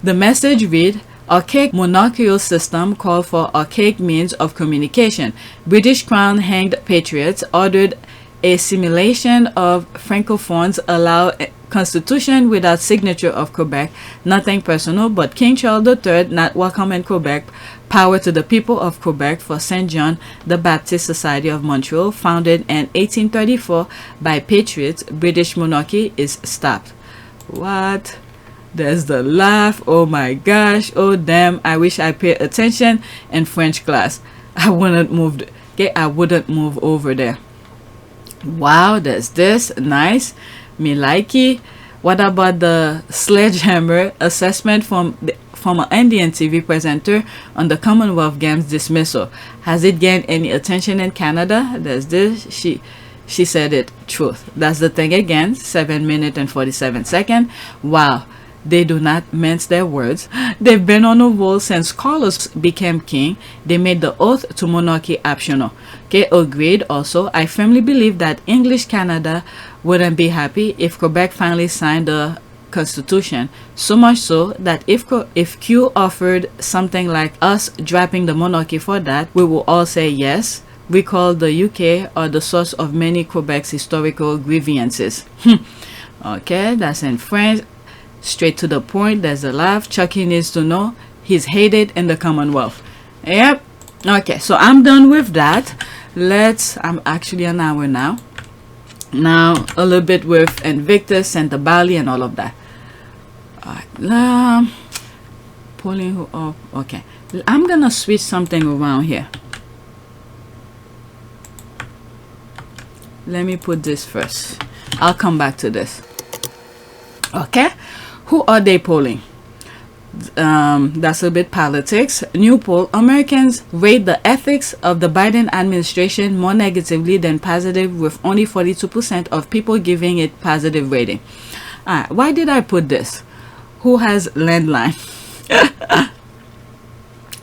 The message read, archaic monarchical system called for archaic means of communication. British Crown hanged patriots ordered a simulation of Francophones allow constitution without signature of Quebec, nothing personal, but King Charles III not welcome in Quebec. Power to the people of Quebec for Saint John the Baptist Society of Montreal, founded in 1834 by patriots. British monarchy is stopped. What? There's the laugh. Oh my gosh. Oh damn. I wish I paid attention in French class. I wouldn't move. Okay, I wouldn't move over there. Wow, there's this. Nice. Me likey. What about the sledgehammer assessment from an Indian TV presenter on the Commonwealth Games dismissal? Has it gained any attention in Canada? There's this. She said it. Truth. That's the thing again. 7 minutes and 47 seconds. Wow. They do not mince their words. They've been on a roll since Carlos became king. They made the oath to monarchy optional. Okay, agreed. Also, I firmly believe that English Canada wouldn't be happy if Quebec finally signed the constitution. So much so that if Q offered something like us dropping the monarchy for that, we will all say yes. We call the UK are the source of many Quebec's historical grievances. Okay, that's in French. Straight to the point. There's a laugh. Chucky needs to know he's hated in the Commonwealth. Yep. Okay, so I'm done with that. I'm actually an hour now. Now a little bit with Invictus and the Bali and all of that. Alright, pulling who up. Okay, I'm gonna switch something around here. Let me put this first. I'll come back to this. Okay, who are they polling? That's a bit politics. New poll: Americans rate the ethics of the Biden administration more negatively than positive, with only 42% of people giving it positive rating. Why did I put this? Who has landline?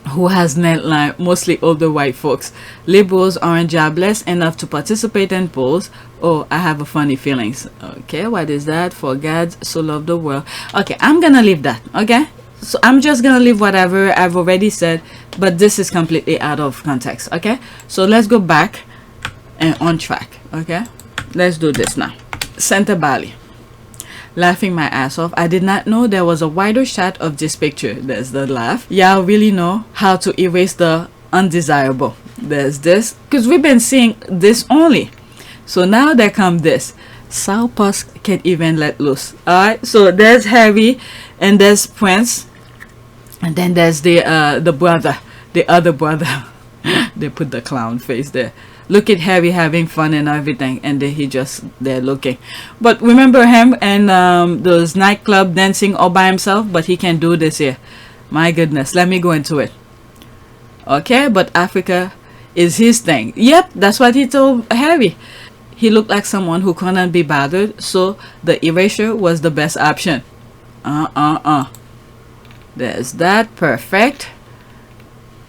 Who has landline? Mostly older white folks. Liberals aren't jobless enough to participate in polls. Oh, I have a funny feelings. Okay, what is that? For God so loved the world. Okay, I'm gonna leave that. Okay, so I'm just gonna leave whatever I've already said, but this is completely out of context. Okay, so let's go back and on track. Okay, let's do this now. Center Bali. Laughing my ass off. I did not know there was a wider shot of this picture. There's the laugh. Y'all really know how to erase the undesirable. There's this, because we've been seeing this only. So now there come this. Southpaws can't even let loose. Alright, so there's Harry and there's Prince, and then there's the brother, the other brother. They put the clown face there. Look at Harry having fun and everything, and then he just there looking. But remember him and those nightclub dancing all by himself, but he can do this here. My goodness, let me go into it. Okay, but Africa is his thing. Yep, that's what he told Harry. He looked like someone who couldn't be bothered, so the erasure was the best option. There's that, perfect.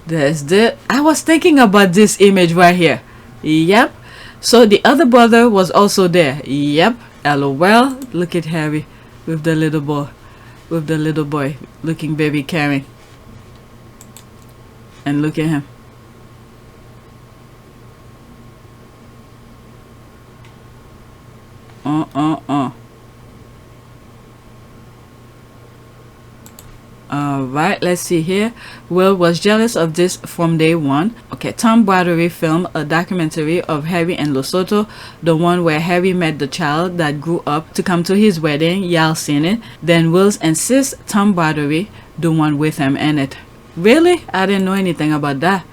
There's the, I was thinking about this image right here. Yep. So the other brother was also there. Yep. LOL. Look at Harry with the little boy, looking very caring. And look at him. Alright, let's see here. Will was jealous of this from day one. Okay, Tom Broderick filmed a documentary of Harry and Lesotho, the one where Harry met the child that grew up to come to his wedding. Y'all seen it? Then Wills insists Tom Broderick the one with him in it. Really? I didn't know anything about that.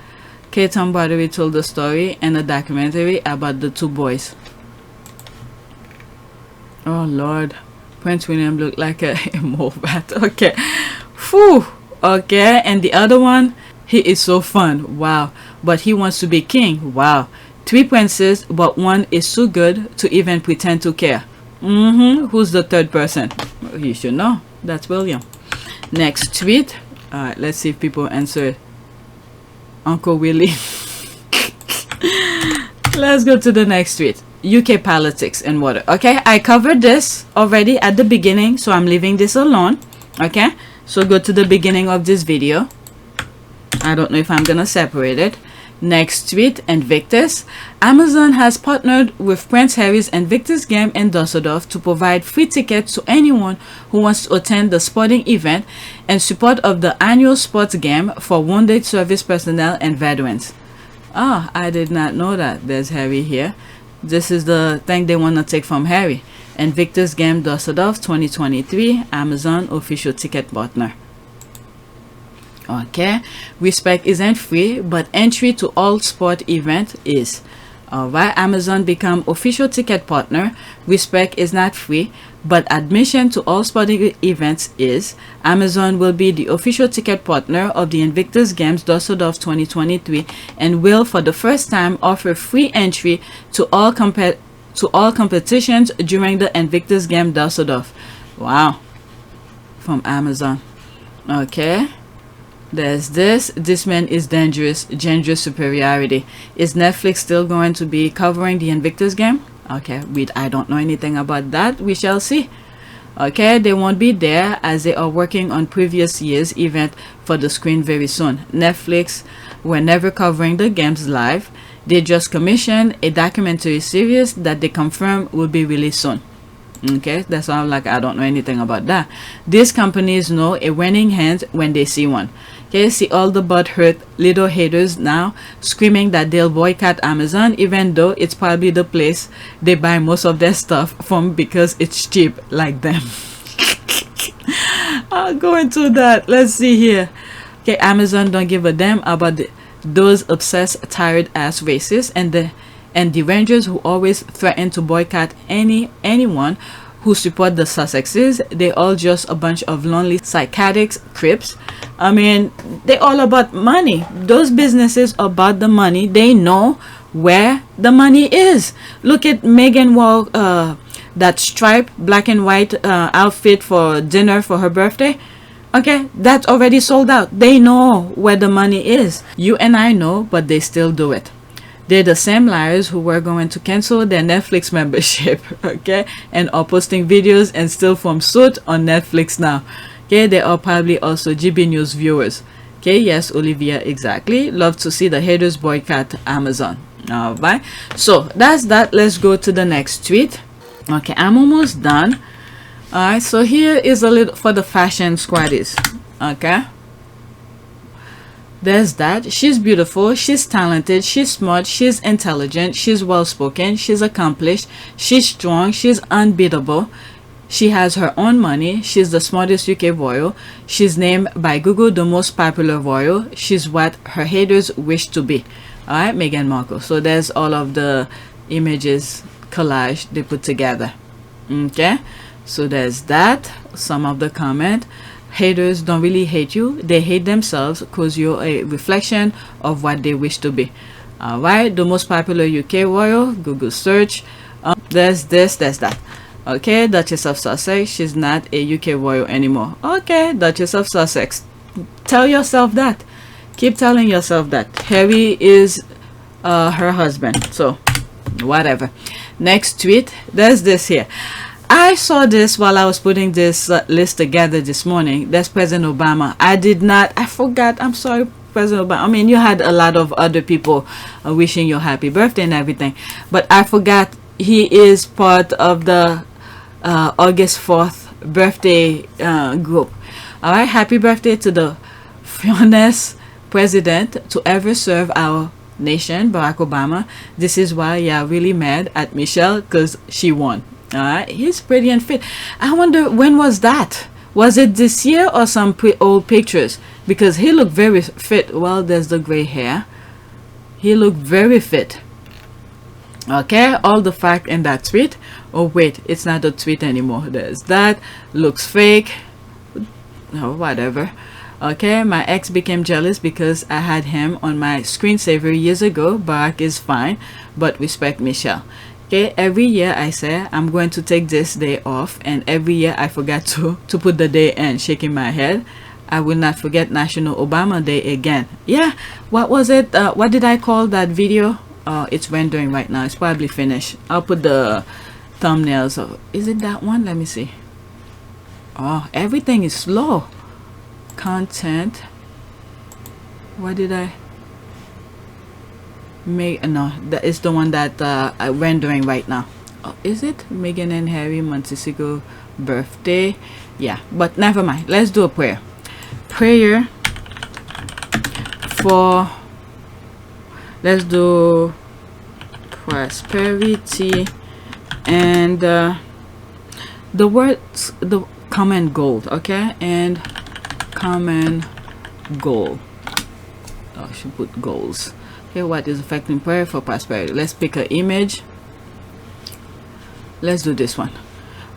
Okay, Tom Broderick told the story in a documentary about the two boys. Oh Lord, Prince William looked like a mole rat. Okay. Whew. Okay, and the other one, he is so fun. Wow. But he wants to be king. Wow. 3 princes, but one is too good to even pretend to care. Who's the third person? You should know. That's William. Next tweet. Alright, let's see if people answer. Uncle Willie. Let's go to the next tweet. UK politics and water. Okay, I covered this already at the beginning, so I'm leaving this alone. Okay, so go to the beginning of this video. I don't know if I'm gonna separate it. Next tweet, Invictus. Amazon has partnered with Prince Harry's Invictus game in Dusseldorf to provide free tickets to anyone who wants to attend the sporting event in support of the annual sports game for wounded service personnel and veterans. Oh, I did not know that. There's Harry here. This is the thing they want to take from Harry. Invictus Game Dusseldorf 2023, Amazon official ticket partner. Okay, respect isn't free, but entry to all sport event is. Alright, Amazon become official ticket partner. Respect is not free, but admission to all sporting events is. Amazon will be the official ticket partner of the Invictus Games Dusseldorf 2023 and will for the first time offer free entry to all competitions during the Invictus Game Dusseldorf. Wow. From Amazon. Okay. There's this. This man is dangerous. Gender superiority. Is Netflix still going to be covering the Invictus game? Okay, I don't know anything about that. We shall see. Okay, they won't be there as they are working on previous year's event for the screen very soon. Netflix were never covering the games live. They just commissioned a documentary series that they confirm will be released soon. Okay, that's why I'm like, I don't know anything about that. These companies know a winning hand when they see one. Okay, see all the butthurt little haters now screaming that they'll boycott Amazon, even though it's probably the place they buy most of their stuff from because it's cheap like them. I'll go into that. Let's see here. Okay, Amazon don't give a damn about those obsessed, tired ass racists and the Rangers who always threaten to boycott anyone who support the Sussexes. They all just a bunch of lonely psychotics, crips. I mean, they all about money. Those businesses about the money. They know where the money is. Look at Megan wore that striped black and white outfit for dinner for her birthday. Okay, that's already sold out. They know where the money is. You and I know, but they still do it. They're the same liars who were going to cancel their Netflix membership, okay, and are posting videos and still from suit on Netflix now. Okay, they are probably also GB News viewers. Okay, yes, Olivia, exactly. Love to see the haters boycott Amazon. Alright, so that's that. Let's go to the next tweet. Okay, I'm almost done. Alright, so here is a little for the fashion squaddies. Okay, there's that. She's beautiful, she's talented, she's smart, she's intelligent, she's well spoken, she's accomplished, she's strong, she's unbeatable. She has her own money. She's the smartest UK royal. She's named by Google the most popular royal. She's what her haters wish to be. Alright, Meghan Markle. So there's all of the images collage they put together. Okay, so there's that. Some of the comment. Haters don't really hate you, they hate themselves because you're a reflection of what they wish to be. Alright, the most popular UK royal, Google search. There's this, there's that. Okay, Duchess of Sussex, she's not a UK royal anymore. Okay, Duchess of Sussex, tell yourself that. Keep telling yourself that. Harry is her husband, so whatever. Next tweet, there's this here. I saw this while I was putting this list together this morning. That's President Obama. I forgot. I'm sorry, President Obama. I mean, you had a lot of other people wishing you happy birthday and everything. But I forgot he is part of the August 4th birthday group. Alright, happy birthday to the funniest president to ever serve our nation, Barack Obama. This is why you're really mad at Michelle because she won. Alright, he's pretty and fit. I wonder, when was that? Was it this year or some old pictures? Because he looked very fit. Well, there's the gray hair. He looked very fit. Okay, all the fact in that tweet. Oh wait, it's not a tweet anymore. There's that. Looks fake. Oh, whatever. Okay, my ex became jealous because I had him on my screensaver years ago. Barack is fine, but respect Michelle. Okay, every year I say I'm going to take this day off, and every year I forget to put the day in. Shaking my head. I will not forget National Obama Day again. Yeah, what was it? What did I call that video? It's rendering right now. It's probably finished. I'll put the thumbnails of. Is it that one? Let me see. Oh, everything is slow. Content. What did I make? No, that is the one that I'm rendering right now. Oh, is it Meghan and Harry Montesico birthday? Yeah, but never mind. Let's do a prayer. Prayer for. Let's do prosperity and the words, the common goal. Okay, and common goal. Oh, I should put goals. Okay, what is affecting prayer for prosperity? Let's pick an image. Let's do this one.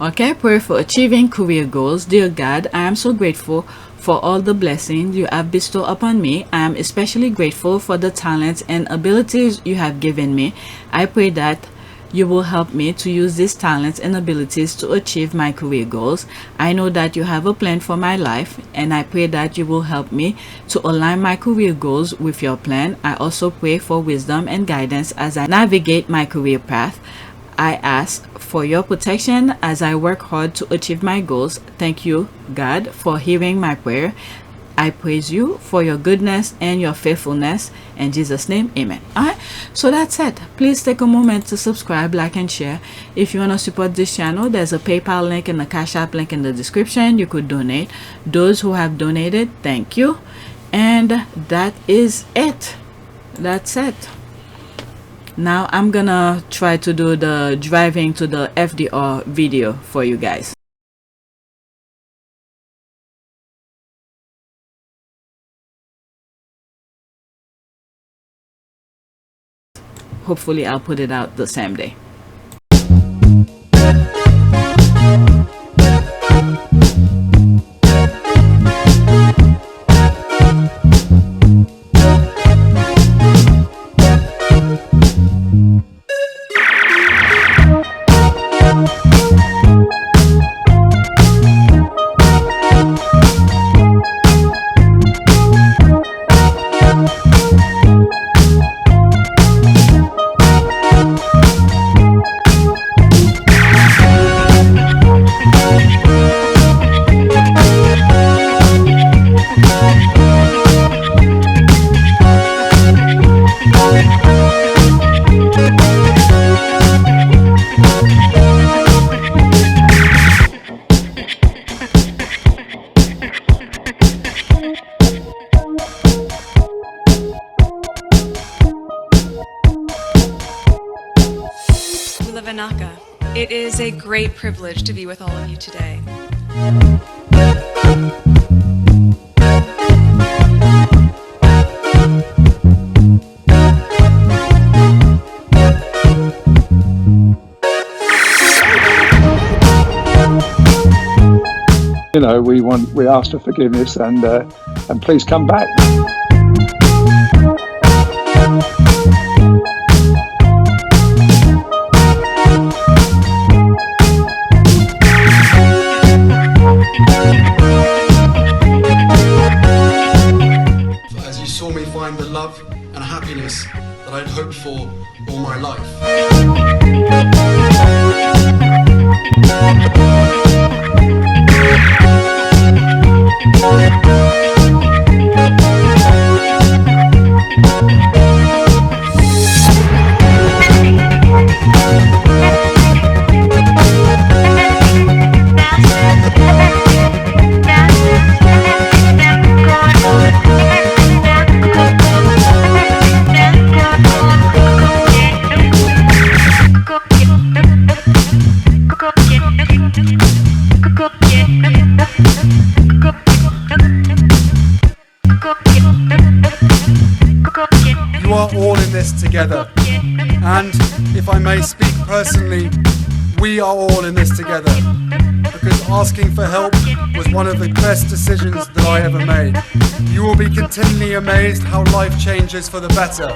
Okay, prayer for achieving career goals. Dear God, I am so grateful for all the blessings you have bestowed upon me. I am especially grateful for the talents and abilities you have given me. I pray that you will help me to use these talents and abilities to achieve my career goals. I know that you have a plan for my life, and I pray that you will help me to align my career goals with your plan. I also pray for wisdom and guidance as I navigate my career path. I ask for your protection as I work hard to achieve my goals. Thank you, God, for hearing my prayer. I praise you for your goodness and your faithfulness. In Jesus' name, amen. Alright, so that's it. Please take a moment to subscribe, like, and share. If you want to support this channel, there's a PayPal link and a Cash App link in the description. You could donate. Those who have donated, thank you. And that is it. That's it. Now I'm gonna try to do the driving to the FDR video for you guys. Hopefully I'll put it out the same day. It is a great privilege to be with all of you today. You know, we ask for forgiveness and please come back. As you saw me find the love and happiness that I'd hoped for all my life. You are all in this together, and if I may speak personally, we are all in this together, because asking for help was one of the best decisions that I ever made. You will be continually amazed how life changes for the better.